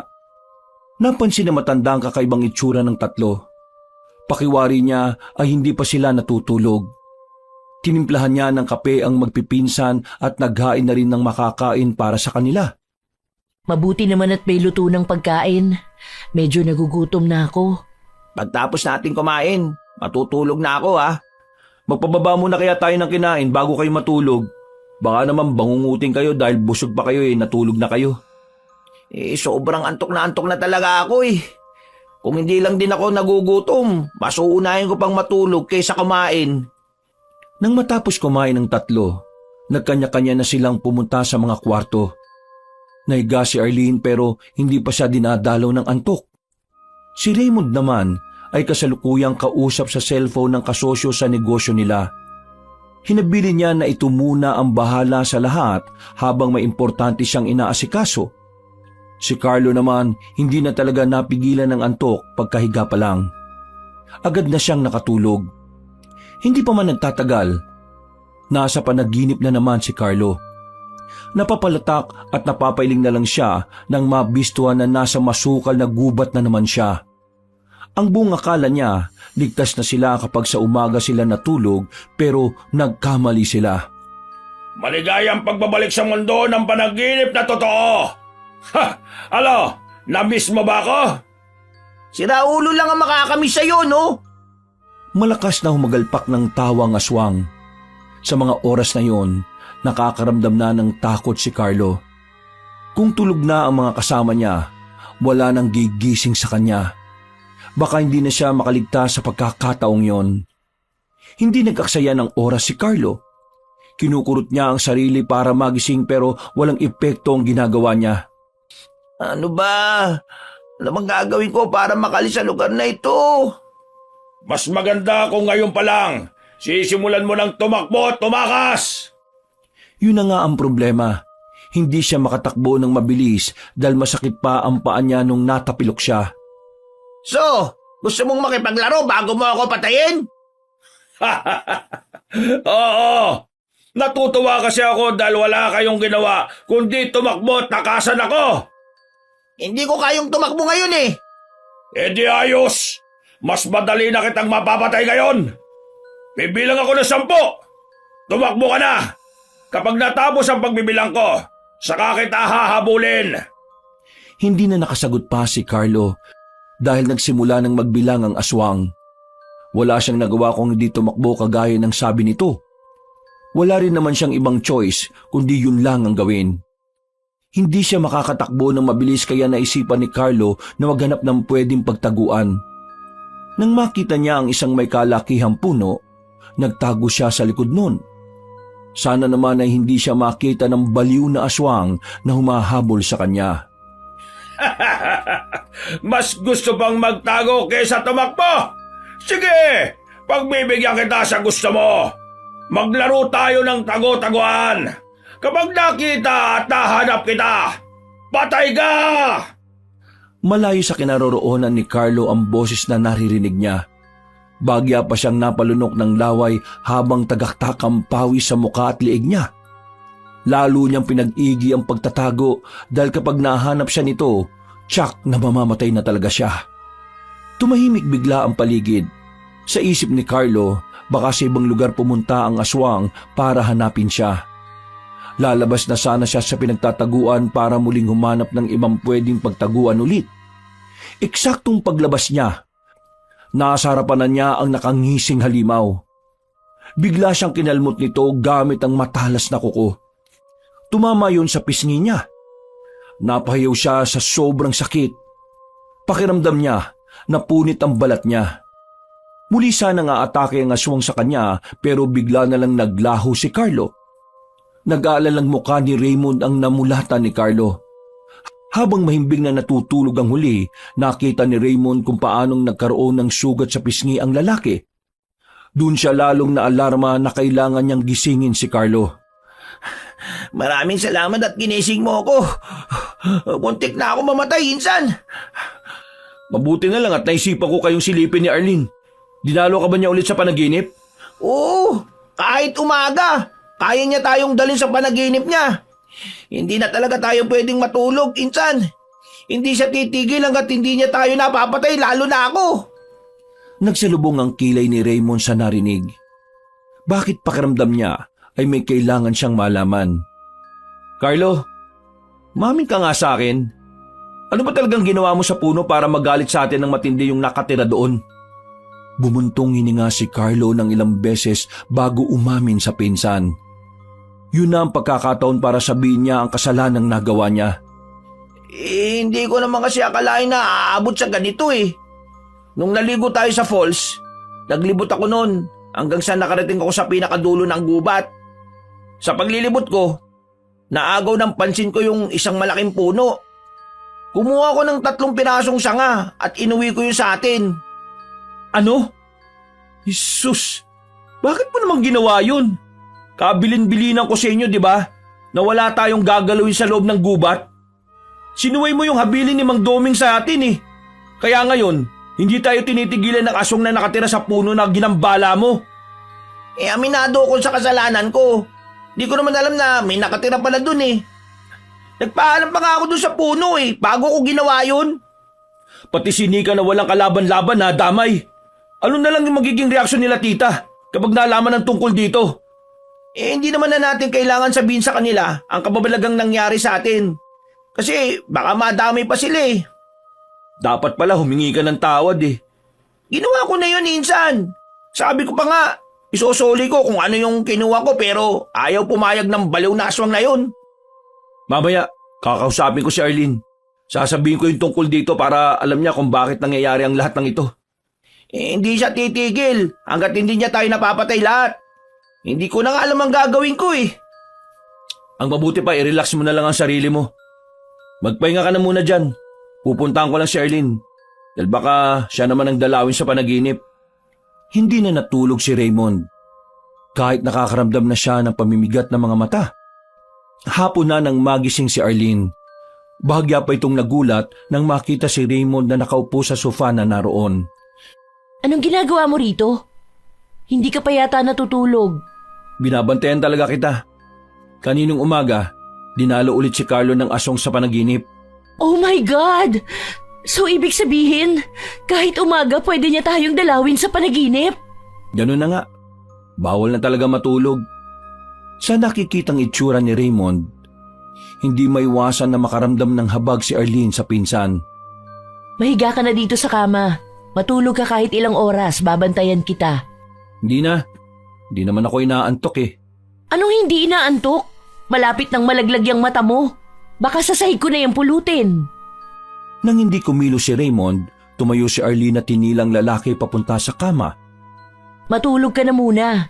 Napansin na matanda ang kakaibang itsura ng tatlo. Pakiwari niya ay hindi pa sila natutulog. Tinimplahan niya ng kape ang magpipinsan at naghain na rin ng makakain para sa kanila. Mabuti naman at may luto ng pagkain. Medyo nagugutom na ako. Pagtapos natin kumain, matutulog na ako ha. Magpababa muna kaya tayo ng kinain bago kayo matulog. Baka naman bangungutin kayo dahil busog pa kayo natulog na kayo. Sobrang antok na talaga ako eh. Kung hindi lang din ako nagugutom, mas uunahin ko pang matulog kaysa kumain. Nang matapos kumain ng tatlo, nagkanya-kanya na silang pumunta sa mga kwarto. Naiga si Arlene pero hindi pa siya dinadalaw ng antok. Si Raymond naman ay kasalukuyang kausap sa cellphone ng kasosyo sa negosyo nila. Hinabili niya na ito muna ang bahala sa lahat habang may importante siyang inaasikaso. Si Carlo naman hindi na talaga napigilan ng antok pagkahiga pa lang. Agad na siyang nakatulog. Hindi pa man nagtatagal, nasa panaginip na naman si Carlo. Napapalatak at napapailing na lang siya nang mabistuhan na nasa masukal na gubat na naman siya. Ang buong akala niya, ligtas na sila kapag sa umaga sila natulog pero nagkamali sila. Maligayang pagbabalik sa mundo ng panaginip na totoo! Ha! Alo, na-miss mo ba ako? Si Raulo lang ang makakamiss sa'yo, no? Malakas na humagalpak ng tawa ang aswang. Sa mga oras na yon, nakakaramdam na ng takot si Carlo. Kung tulog na ang mga kasama niya, wala nang gigising sa kanya. Baka hindi na siya makaligtas sa pagkakataong yon. Hindi nag-aksaya ng oras si Carlo. Kinukurot niya ang sarili para magising pero walang epekto ang ginagawa niya. Ano ba? Ano bang gagawin ko para makalis sa lugar na ito? Mas maganda kung ngayon pa lang. Sisimulan mo ng tumakbo at tumakas! Yun na nga ang problema. Hindi siya makatakbo ng mabilis dahil masakit pa ang paa niya nung natapilok siya. So, gusto mong makipaglaro bago mo ako patayin? Oo! Natutuwa kasi ako dahil wala kayong ginawa kundi tumakbo at takasan ako! Hindi ko kayong tumakbo ngayon eh. E di ayos! Mas madali na kitang mapapatay ngayon! Bibilang ako ng 10! Tumakbo ka na! Kapag natapos ang pagbibilang ko, saka kita hahabulin! Hindi na nakasagot pa si Carlo dahil nagsimula ng magbilang ang aswang. Wala siyang nagawa kung hindi tumakbo kagaya ng sabi nito. Wala rin naman siyang ibang choice kundi yun lang ang gawin. Hindi siya makakatakbo ng mabilis kaya naisipan ni Carlo na maghanap ng pwedeng pagtaguan. Nang makita niya ang isang may kalakihang puno, nagtago siya sa likod nun. Sana naman ay hindi siya makita ng baliw na aswang na humahabol sa kanya. Mas gusto bang magtago kaysa tumakbo? Sige, pagbibigyan kita sa gusto mo. Maglaro tayo ng tago-taguan. Kapag nakita at nahanap kita, patay ka! Malayo sa kinaroroonan ni Carlo ang boses na naririnig niya. Bagya pa siyang napalunok ng laway habang tagaktak ang pawis sa muka at liig niya. Lalo niyang pinag-igi ang pagtatago dahil kapag nahanap siya nito, tsak na mamamatay na talaga siya. Tumahimik bigla ang paligid. Sa isip ni Carlo, baka sa ibang lugar pumunta ang aswang para hanapin siya. Lalabas na sana siya sa pinagtataguan para muling humanap ng ibang pwedeng pagtaguan ulit. Eksaktong paglabas niya, nasa harapan na niya ang nakangising halimaw. Bigla siyang kinalmot nito gamit ang matalas na kuko. tumama yun sa pisngi niya. Napahayaw siya sa sobrang sakit. Pakiramdam niya, napunit ang balat niya. Muli sanang aatake ang aswang sa kanya pero bigla na lang naglaho si Carlo. Nag-aalalang mukha ni Raymond ang namulatan ni Carlo. Habang mahimbing na natutulog ang huli, nakita ni Raymond kung paanong nagkaroon ng sugat sa pisngi ang lalaki. Doon siya lalong naalarma na kailangan niyang gisingin si Carlo. Maraming salamat at ginising mo ako. Muntik na ako mamatay, insan. Mabuti na lang at naisipan ko kayong silipin ni Arlene. Dinalo ka ba niya ulit sa panaginip? Oo, kahit umaga, kaya niya tayong dalhin sa panaginip niya. Hindi na talaga tayo pwedeng matulog, insan. Hindi siya titigil hanggat hindi niya tayo napapatay, lalo na ako. Nagsalubong ang kilay ni Raymond sa narinig. Bakit pakiramdam niya ay may kailangan siyang malaman? Carlo, mamin ka nga sa akin. Ano ba talagang ginawa mo sa puno para magalit sa atin ng matindi yung nakatira doon? Bumuntong hininga si Carlo ng ilang beses bago umamin sa pinsan. Yun na ang pagkakataon para sabihin niya ang kasalanang nagawa niya. Hindi ko naman kasi akalain na aabot sa ganito eh. Nung naligo tayo sa falls, naglibot ako noon hanggang sa nakarating ako sa pinakadulo ng gubat. Sa paglilibot ko, naagaw ng pansin ko yung isang malaking puno. Kumuha ko ng 3 pirasong sanga at inuwi ko yun sa atin. Ano? Jesus, bakit mo namang ginawa yun? Kabilin-bilinan ko sa inyo, di ba? Na wala tayong gagalawin sa loob ng gubat. Sinuway mo yung habilin ni Mang Doming sa atin eh. Kaya ngayon, hindi tayo tinitigilan ng aswang na nakatira sa puno na ginambala mo. Aminado ko sa kasalanan ko. Di ko naman alam na may nakatira pala dun eh. Nagpaalam pa nga ako dun sa puno eh, bago ko ginawa yun. Pati si Nika na walang kalaban-laban na damay. Ano na lang yung magiging reaksyon nila tita kapag nalaman ng tungkol dito? Hindi naman na natin kailangan sabihin sa kanila ang kababalagang nangyari sa atin. Kasi baka madamay pa sila eh. Dapat pala humingi ka ng tawad eh. Ginawa ko na yun, insan. Sabi ko pa nga, isosoli ko kung ano yung kinuha ko pero ayaw pumayag ng baliw na aswang na yun. Mamaya, kakausapin ko si Arlene. Sasabihin ko yung tungkol dito para alam niya kung bakit nangyayari ang lahat ng ito. Hindi siya titigil hanggat hindi niya tayo napapatay lahat. Hindi ko na nga alam ang gagawin ko eh. Ang mabuti pa, i-relax mo na lang ang sarili mo. Magpahinga ka na muna dyan. Pupuntahan ko lang si Arlene. Dahil baka siya naman ang dalawin sa panaginip. Hindi na natulog si Raymond. Kahit nakakaramdam na siya ng pamimigat ng mga mata. Hapon na nang magising si Arlene. Bahagya pa itong nagulat nang makita si Raymond na nakaupo sa sofa na naroon. Anong ginagawa mo rito? Hindi ka pa yata natutulog. Binabantayan talaga kita. Kaninong umaga, dinalo ulit si Carlo ng aswang sa panaginip. Oh my God! So ibig sabihin, kahit umaga pwede niya tayong dalawin sa panaginip? Ganun na nga. Bawal na talaga matulog. Sa nakikitang itsura ni Raymond, hindi maiwasan na makaramdam ng habag si Arlene sa pinsan. Mahiga ka na dito sa kama. Matulog ka kahit ilang oras, babantayan kita. Hindi na. Hindi naman ako inaantok eh. Anong hindi inaantok? Malapit nang malaglag yung mata mo. Baka sasahig ko na yung pulutin. Nang hindi kumilos si Raymond, tumayo si Arlene at tinilang lalaki papunta sa kama. Matulog ka na muna.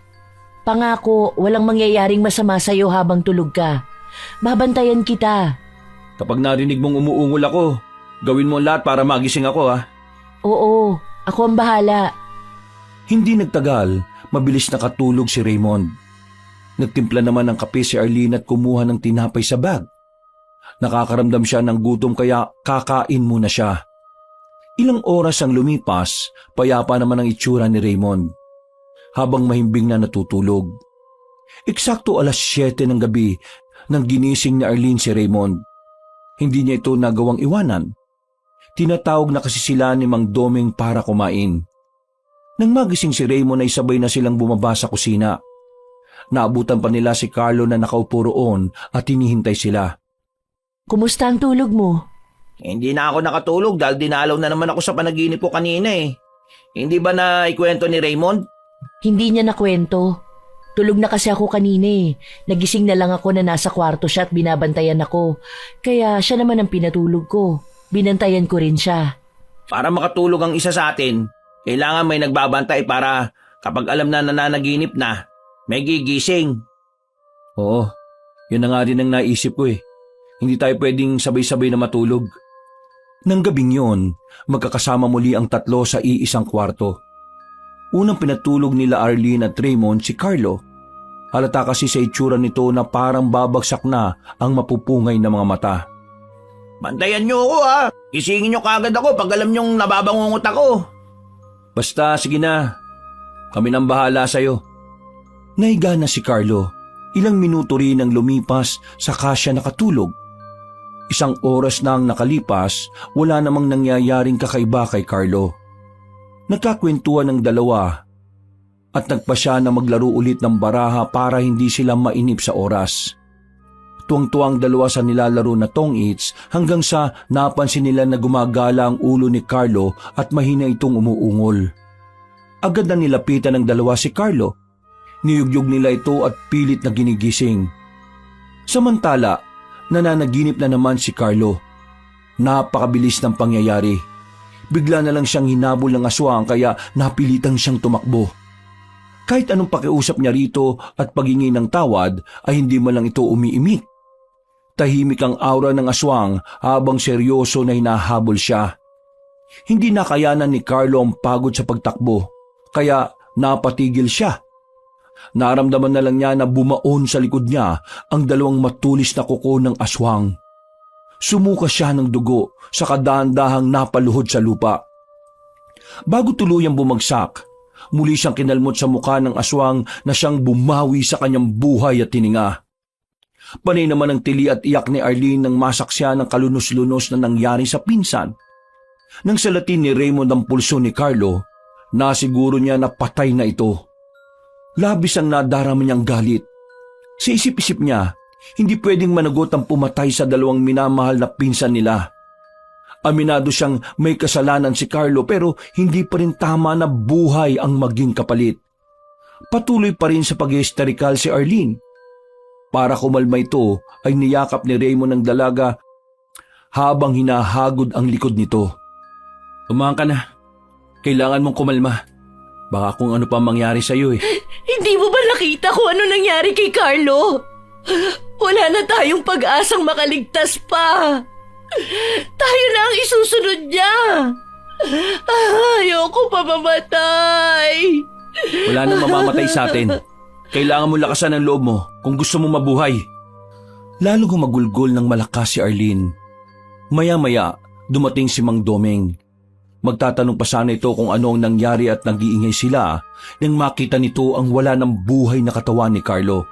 Pangako, walang mangyayaring masama sa'yo habang tulog ka. Babantayan kita. Kapag narinig mong umuungol ako, gawin mo lahat para magising ako ha. Oo, ako ang bahala. Hindi nagtagal, mabilis nakatulog si Raymond. Nagtimpla naman ng kape si Arlene at kumuha ng tinapay sa bag. Nakakaramdam siya ng gutom kaya kakain muna siya. Ilang oras ang lumipas, payapa naman ang itsura ni Raymond. Habang mahimbing na natutulog. Eksakto 7:00 ng gabi nang ginising ni Arlene si Raymond. Hindi niya ito nagawang iwanan. Tinatawag na kasi sila ni Mang Doming para kumain. Nang magising si Raymond ay sabay na silang bumaba sa kusina. Naabutan pa nila si Carlo na nakaupo roon at hinihintay sila. Kumusta ang tulog mo? Hindi na ako nakatulog dahil dinalaw na naman ako sa panaginip ko kanina eh. Hindi ba na ikwento ni Raymond? Hindi niya nakwento. Tulog na kasi ako kanina eh. Nagising na lang ako na nasa kwarto siya at binabantayan ako. Kaya siya naman ang pinatulog ko. Binantayan ko rin siya. Para makatulog ang isa sa atin, kailangan may nagbabantay para kapag alam na nananaginip na, may gigising. Oo, yun na nga rin ang naisip ko eh. Hindi tayo pwedeng sabay-sabay na matulog. Nang gabing yon, magkakasama muli ang tatlo sa iisang kwarto. Unang pinatulog nila Arlene at Raymond si Carlo. Halata kasi sa itsura nito na parang babagsak na ang mapupungay na mga mata. Bantayan niyo ako ha. Isingin niyo kagad ako pag alam niyong nababangungot ako. Basta sige na, kami nang bahala sa'yo. Nahiga na si Carlo. Ilang minuto rin ang lumipas saka siya nakatulog. Isang oras na ang nakalipas, wala namang nangyayaring kakaiba kay Carlo. Nagkakwentuhan ng dalawa at nagpa siya na maglaro ulit ng baraha para hindi sila mainip sa oras. Tuwang-tuwang dalawa sa nilalaro na tong-its hanggang sa napansin nila na gumagala ang ulo ni Carlo at mahina itong umuungol. Agad na nilapitan ng dalawa si Carlo. Niyugyug nila ito at pilit na ginigising. Samantala, nananaginip na naman si Carlo. Napakabilis ng pangyayari. Bigla na lang siyang hinabol ng aswang kaya napilitang siyang tumakbo. Kahit anong pakiusap niya rito at paghingi ng tawad ay hindi man lang ito umiimik. Tahimik ang aura ng aswang habang seryoso na hinahabol siya. Hindi nakayanan ni Carlo ang pagod sa pagtakbo kaya napatigil siya. Naramdaman na lang niya na bumaon sa likod niya ang dalawang matulis na kuko ng aswang. Sumuka siya ng dugo sa kadahan-dahang napaluhod sa lupa. Bago tuluyang bumagsak, muli siyang kinalmot sa mukha ng aswang na siyang bumawi sa kanyang buhay at tininga. Panay naman ang tili at iyak ni Arlene nang masaksya ng kalunos-lunos na nangyari sa pinsan. Nang salatin ni Raymond ang pulso ni Carlo, nasiguro niya na patay na ito. Labis ang nadarama niyang galit. Sa isip-isip niya, hindi pwedeng managot ang pumatay sa dalawang minamahal na pinsan nila. Aminado siyang may kasalanan si Carlo pero hindi pa rin tama na buhay ang maging kapalit. Patuloy pa rin sa pag-hysterikal si Arlene. Para kumalma ito ay niyakap ni Raymond ang dalaga habang hinahagod ang likod nito. Tumahan ka na. Kailangan mong kumalma. Baka kung ano pa mangyari sa iyo eh. Hindi mo ba nakita kung ano nangyari kay Carlo? Wala na tayong pag-asang makaligtas pa. Tayo na ang isusunod niya. Ayoko pa mamatay. Wala nang mamamatay sa atin. Kailangan mo lakasan ang loob mo kung gusto mo mabuhay. Lalo humagulgol ng malakas si Arlene. Maya-maya, dumating si Mang Domeng. Magtatanong pa sana ito kung ano ang nangyari at nag-iingay sila nang makita nito ang wala ng buhay na katawan ni Carlo.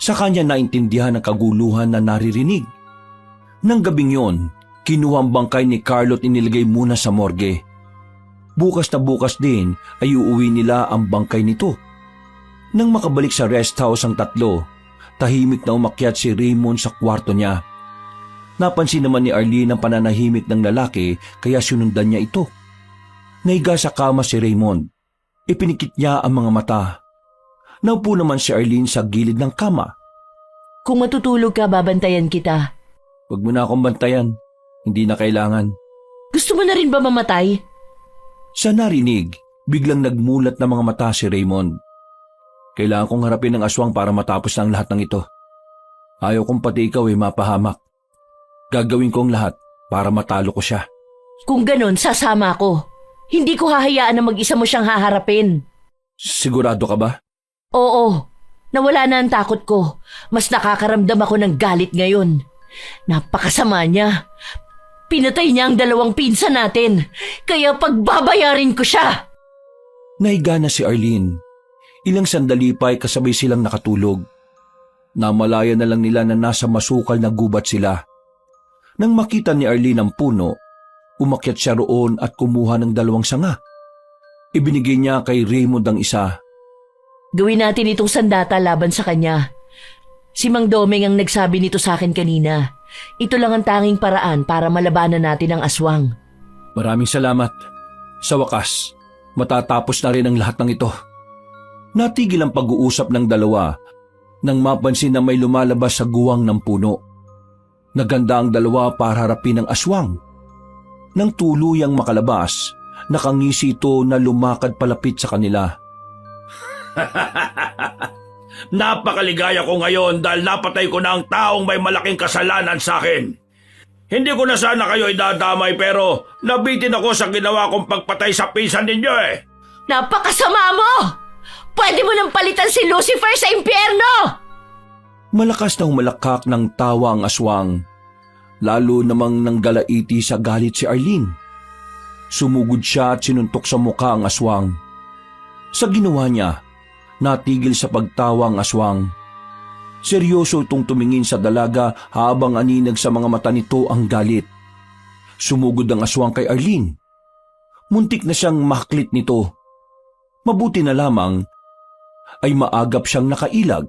Sa kanya naintindihan ang kaguluhan na naririnig. Nang gabing yon, kinuha ang bangkay ni Carlo at inilagay muna sa morgue. Bukas na bukas din ay uuwi nila ang bangkay nito. Nang makabalik sa rest house ang tatlo, tahimik na umakyat si Raymond sa kwarto niya. Napansin naman ni Arlene ang pananahimik ng lalaki kaya sinundan niya ito. Naiga sa kama si Raymond. Ipinikit niya ang mga mata. Naupo naman si Arlene sa gilid ng kama. Kung matutulog ka, babantayan kita. Huwag mo na akong bantayan. Hindi na kailangan. Gusto mo na rin ba mamatay? Sa narinig, biglang nagmulat na mga mata si Raymond. Kailangan kong harapin ang aswang para matapos na ang lahat ng ito. Ayaw kong pati ikaw ay mapahamak. Gagawin ko ang lahat para matalo ko siya. Kung ganon, sasama ako. Hindi ko hahayaan na mag-isa mo siyang haharapin. Sigurado ka ba? Oo, nawala na ang takot ko. Mas nakakaramdam ako ng galit ngayon. Napakasama niya. Pinatay niya ang dalawang pinsan natin. Kaya pagbabayarin ko siya. Nahiga na si Arlene. Ilang sandali pa ay kasabay silang nakatulog. Namalaya na lang nila na nasa masukal na gubat sila. Nang makita ni Arlene ang puno, umakyat siya roon at kumuha ng dalawang sanga. Ibinigay niya kay Raymond ang isa. Gawin natin itong sandata laban sa kanya. Si Mang Domeng ang nagsabi nito sa akin kanina. Ito lang ang tanging paraan para malabanan natin ang aswang. Maraming salamat. Sa wakas, matatapos na rin ang lahat ng ito. Natigil ang pag-uusap ng dalawa nang mapansin na may lumalabas sa guwang ng puno. Naganda ang dalawa para harapin ang aswang. Nang tuluyang makalabas, nakangisi ito na lumakad palapit sa kanila. Napakaligaya ko ngayon dahil napatay ko na ang taong may malaking kasalanan sa akin. Hindi ko na sana kayo idadamay pero nabitin ako sa ginawa kong pagpatay sa pinsan ninyo eh. Napakasama mo! Pwede mo nang palitan si Lucifer sa impyerno! Malakas na humalakak ng tawa ang aswang. Lalo namang nanggalaiti sa galit si Arlene. Sumugod siya at sinuntok sa mukha ang aswang. Sa ginawa niya, natigil sa pagtawa ang aswang. Seryoso itong tumingin sa dalaga habang aninag sa mga mata nito ang galit. Sumugod ang aswang kay Arlene. Muntik na siyang maklit nito. Mabuti na lamang ay maagap siyang nakailag.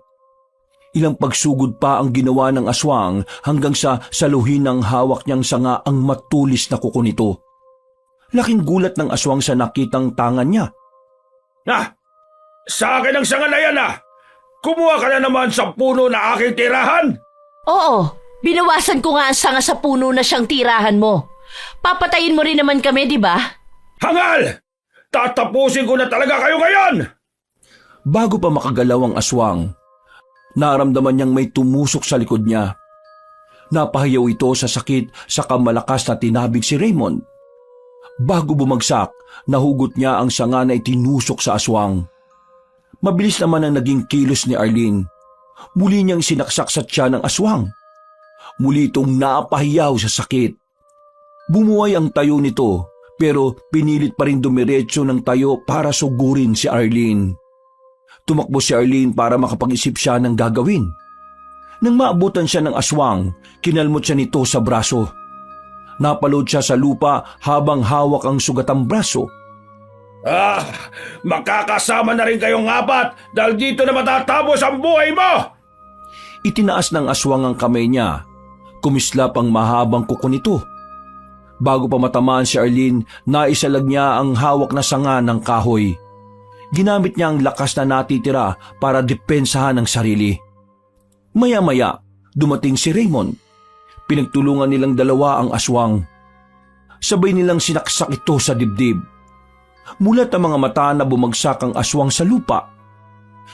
Ilang pagsugod pa ang ginawa ng aswang hanggang sa saluhin ng hawak niyang sanga ang matulis na kuko nito. Laking gulat ng aswang sa nakitang tangan niya. Sa akin ang sanga na yan Kumuha ka na naman sa puno na aking tirahan. Oo, binawasan ko nga ang sanga sa puno na siyang tirahan mo. Papatayin mo rin naman kami, di ba? Hangal! Tatapusin ko na talaga kayo ngayon! Bago pa makagalaw ang aswang, naramdaman niyang may tumusok sa likod niya. Napahayaw ito sa sakit sa kamalakas na tinabig si Raymond. Bago bumagsak, nahugot niya ang sanga na itinusok sa aswang. Mabilis naman ang naging kilos ni Arlene. Muli niyang sinaksak sa tiyan ng aswang. Muli itong napahiyaw sa sakit. Bumuhay ang tayo nito pero pinilit pa rin dumiretso ng tayo para sugurin si Arlene. Tumakbo si Arlene para makapag-isip siya ng gagawin. Nang maabutan siya ng aswang, kinalmot siya nito sa braso. Napalod siya sa lupa habang hawak ang sugatang braso. Makakasama na rin kayong apat dahil dito na matatapos ang buhay mo! Itinaas ng aswang ang kamay niya. Kumislap ang mahabang kuko nito. Bago pa matamaan si Arlene, naisalag niya ang hawak na sanga ng kahoy. Ginamit niya ang lakas na natitira para depensahan ang sarili. Maya-maya, dumating si Raymond. Pinagtulungan nilang dalawa ang aswang. Sabay nilang sinaksak ito sa dibdib. Mulat ang mga mata na bumagsak ang aswang sa lupa.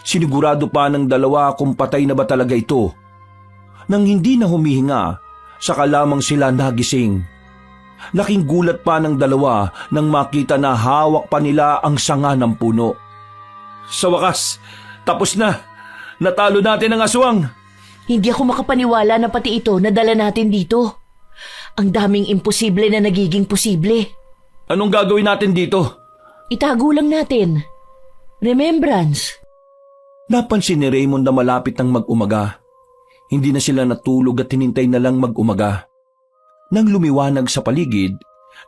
Sinigurado pa ng dalawa kung patay na ba talaga ito. Nang hindi na humihinga, saka lamang sila nagising. Laking gulat pa ng dalawa nang makita na hawak pa nila ang sanga ng puno. Sa wakas, tapos na. Natalo natin ang aswang. Hindi ako makapaniwala na pati ito nadala natin dito. Ang daming imposible na nagiging posible. Anong gagawin natin dito? Itago lang natin. Remembrance. Napansin ni Raymond na malapit ng mag-umaga. Hindi na sila natulog at hinintay na lang mag-umaga. Nang lumiwanag sa paligid,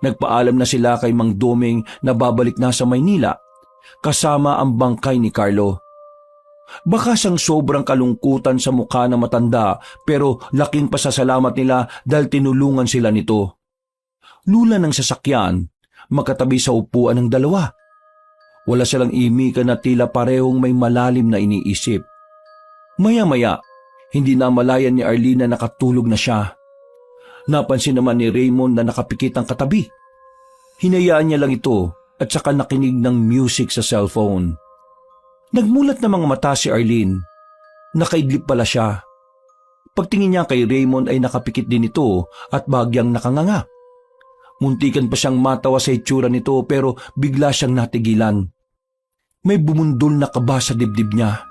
nagpaalam na sila kay Mang Doming na babalik na sa Maynila kasama ang bangkay ni Carlo. Baka sang sobrang kalungkutan sa mukha ng matanda pero laking pasasalamat nila dahil tinulungan sila nito. Lula ng sasakyan, makatabi sa upuan ng dalawa. Wala silang imikan na tila parehong may malalim na iniisip. Maya-maya, hindi na malayan ni Arlene na nakatulog na siya. Napansin naman ni Raymond na nakapikit ang katabi. Hinayaan niya lang ito at saka nakinig ng music sa cellphone. Nagmulat na mga mata si Arlene. Nakaidlip pala siya. Pagtingin niya kay Raymond ay nakapikit din ito at bagyang nakanganga. Muntikan pa siyang matawa sa itsura nito pero bigla siyang natigilan. May bumundol na kaba sa dibdib niya.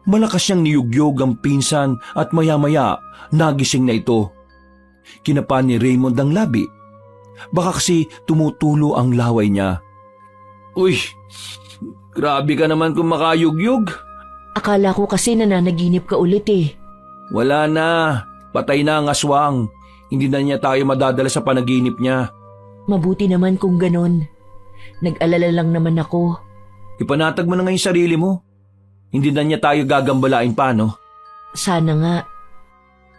Malakas siyang niyugyog ang pinsan at maya-maya nagising na ito. Kinapa ni Raymond ang labi. Baka kasi tumutulo ang laway niya. Uy, grabe ka naman kung makayugyog. Akala ko kasi nananaginip ka ulit eh. Wala na, patay na ang aswang. Hindi na niya tayo madadala sa panaginip niya. Mabuti naman kung ganon. Nag-alala lang naman ako. Ipanatag mo na nga yung sarili mo. Hindi na niya tayo gagambalain pa, no? Sana nga.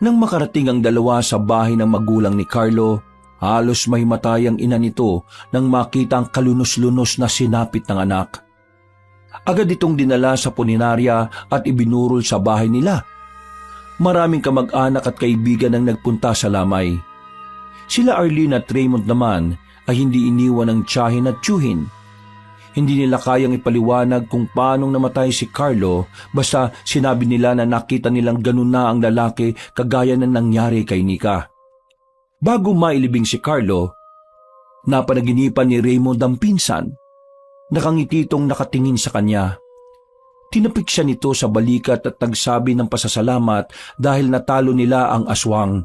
Nang makarating ang dalawa sa bahay ng magulang ni Carlo, halos mahimatay ang ina nito nang makita ang kalunos-lunos na sinapit ng anak. Agad itong dinala sa puninarya at ibinurol sa bahay nila. Maraming kamag-anak at kaibigan ang nagpunta sa lamay. Sila Arlene at Raymond naman ay hindi iniwan ng tiyahin at tiyuhin. Hindi nila kayang ipaliwanag kung paanong namatay si Carlo, basta sinabi nila na nakita nilang ganun na ang lalaki kagaya ng nangyari kay Nika. Bago mailibing si Carlo, napanaginipan ni Raymond ang pinsan. Nakangiti itong nakatingin sa kanya. Tinapik siya nito sa balikat at nagsabi ng pasasalamat dahil natalo nila ang aswang.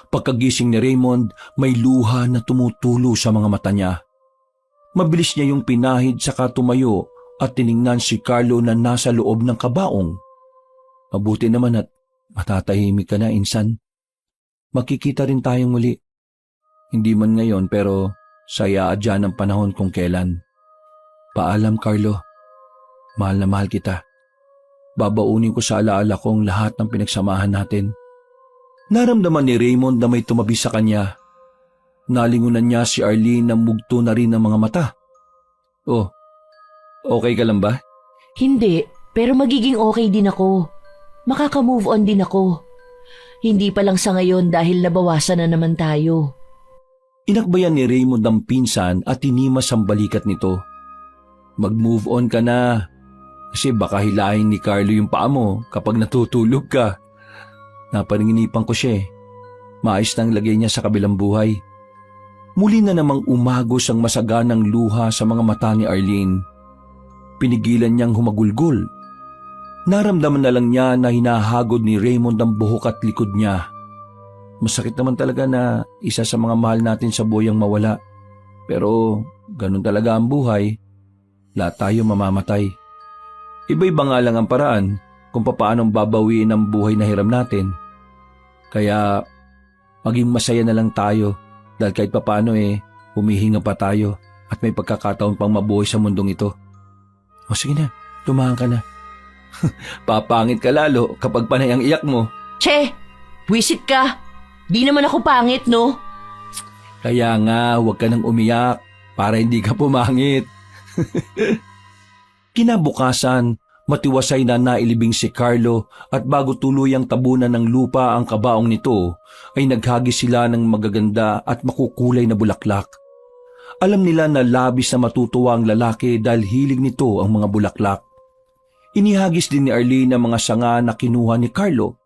Pagkagising ni Raymond, may luha na tumutulo sa mga mata niya. Mabilis niya yung pinahid saka tumayo at tiningnan si Carlo na nasa loob ng kabaong. Mabuti naman at matatahimik ka na, insan. Makikita rin tayong muli. Hindi man ngayon pero saya dyan ang panahon kung kailan. Paalam, Carlo. Mahal na mahal kita. Babaunin ko sa alaala kong lahat ng pinagsamahan natin. Naramdaman ni Raymond na may tumabi sa kanya. Nalingunan niya si Arlene na mugto na rin ng mga mata. Oh, okay ka lang ba? Hindi, pero magiging okay din ako. Makaka-move on din ako. Hindi pa lang sa ngayon dahil nabawasan na naman tayo. Inakbayan ni Raymond ang pinsan at tinimas ang balikat nito. Mag-move on ka na. Kasi baka hilahin ni Carlo yung paa mo kapag natutulog ka. Napaninginipan ko siya eh. Maayos nang lagay niya sa kabilang buhay. Muli na namang umagos ang masaganang luha sa mga mata ni Arlene. Pinigilan niyang humagulgol. Naramdaman na lang niya na hinahagod ni Raymond ang buhok at likod niya. Masakit naman talaga na isa sa mga mahal natin sa buhay ang mawala. Pero ganun talaga ang buhay. Lahat tayo mamamatay. Iba-iba nga lang ang paraan kung paanong babawiin ang buhay na hiram natin. Kaya maging masaya na lang tayo. Dahil kahit papaano humihinga pa tayo at may pagkakataon pang mabuhay sa mundong ito. O sige na, tumahan ka na. Papangit ka lalo kapag panay ang iyak mo. Che, wisit ka. Di naman ako pangit, no? Kaya nga, huwag ka nang umiyak para hindi ka pumangit. Kinabukasan, matiwasay na nailibing si Carlo at bago tuluyang tabunan ng lupa ang kabaong nito, ay naghagis sila ng magaganda at makukulay na bulaklak. Alam nila na labis na matutuwa ang lalaki dahil hilig nito ang mga bulaklak. Inihagis din ni Arlene ang mga sanga na kinuha ni Carlo.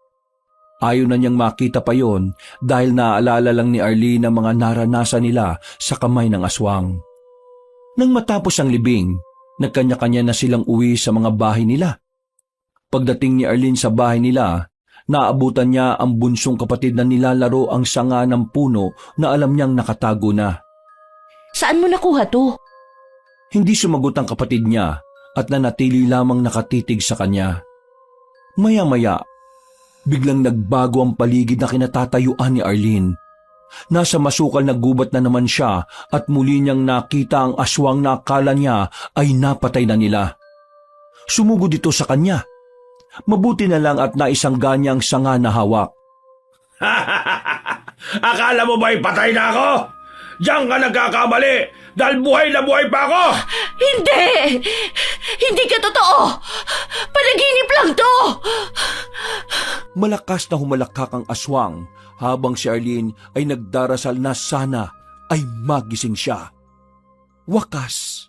Ayaw na niyang makita pa yon dahil naaalala lang ni Arlene ang mga naranasan nila sa kamay ng aswang. Nang matapos ang libing, nagkanya-kanya na silang uwi sa mga bahay nila. Pagdating ni Arlene sa bahay nila, naabutan niya ang bunsong kapatid na nilalaro ang sanga ng puno na alam niyang nakatago na. Saan mo nakuha to? Hindi sumagot ang kapatid niya at nanatili lamang nakatitig sa kanya. Maya-maya, biglang nagbago ang paligid na kinatatayuan ni Arlene. Nasa masukal na gubat na naman siya at muli niyang nakita ang aswang na akala niya ay napatay na nila. Sumugod ito sa kanya. Mabuti na lang at naisangga niya ang sanga na hawak. Akala mo ba'y patay na ako? Diyan ka nagkakamali dahil buhay na buhay pa ako! Hindi! Hindi ka totoo! Panaginip lang to! Malakas na humalakak ang aswang habang si Arlene ay nagdarasal na sana ay magising siya. Wakas,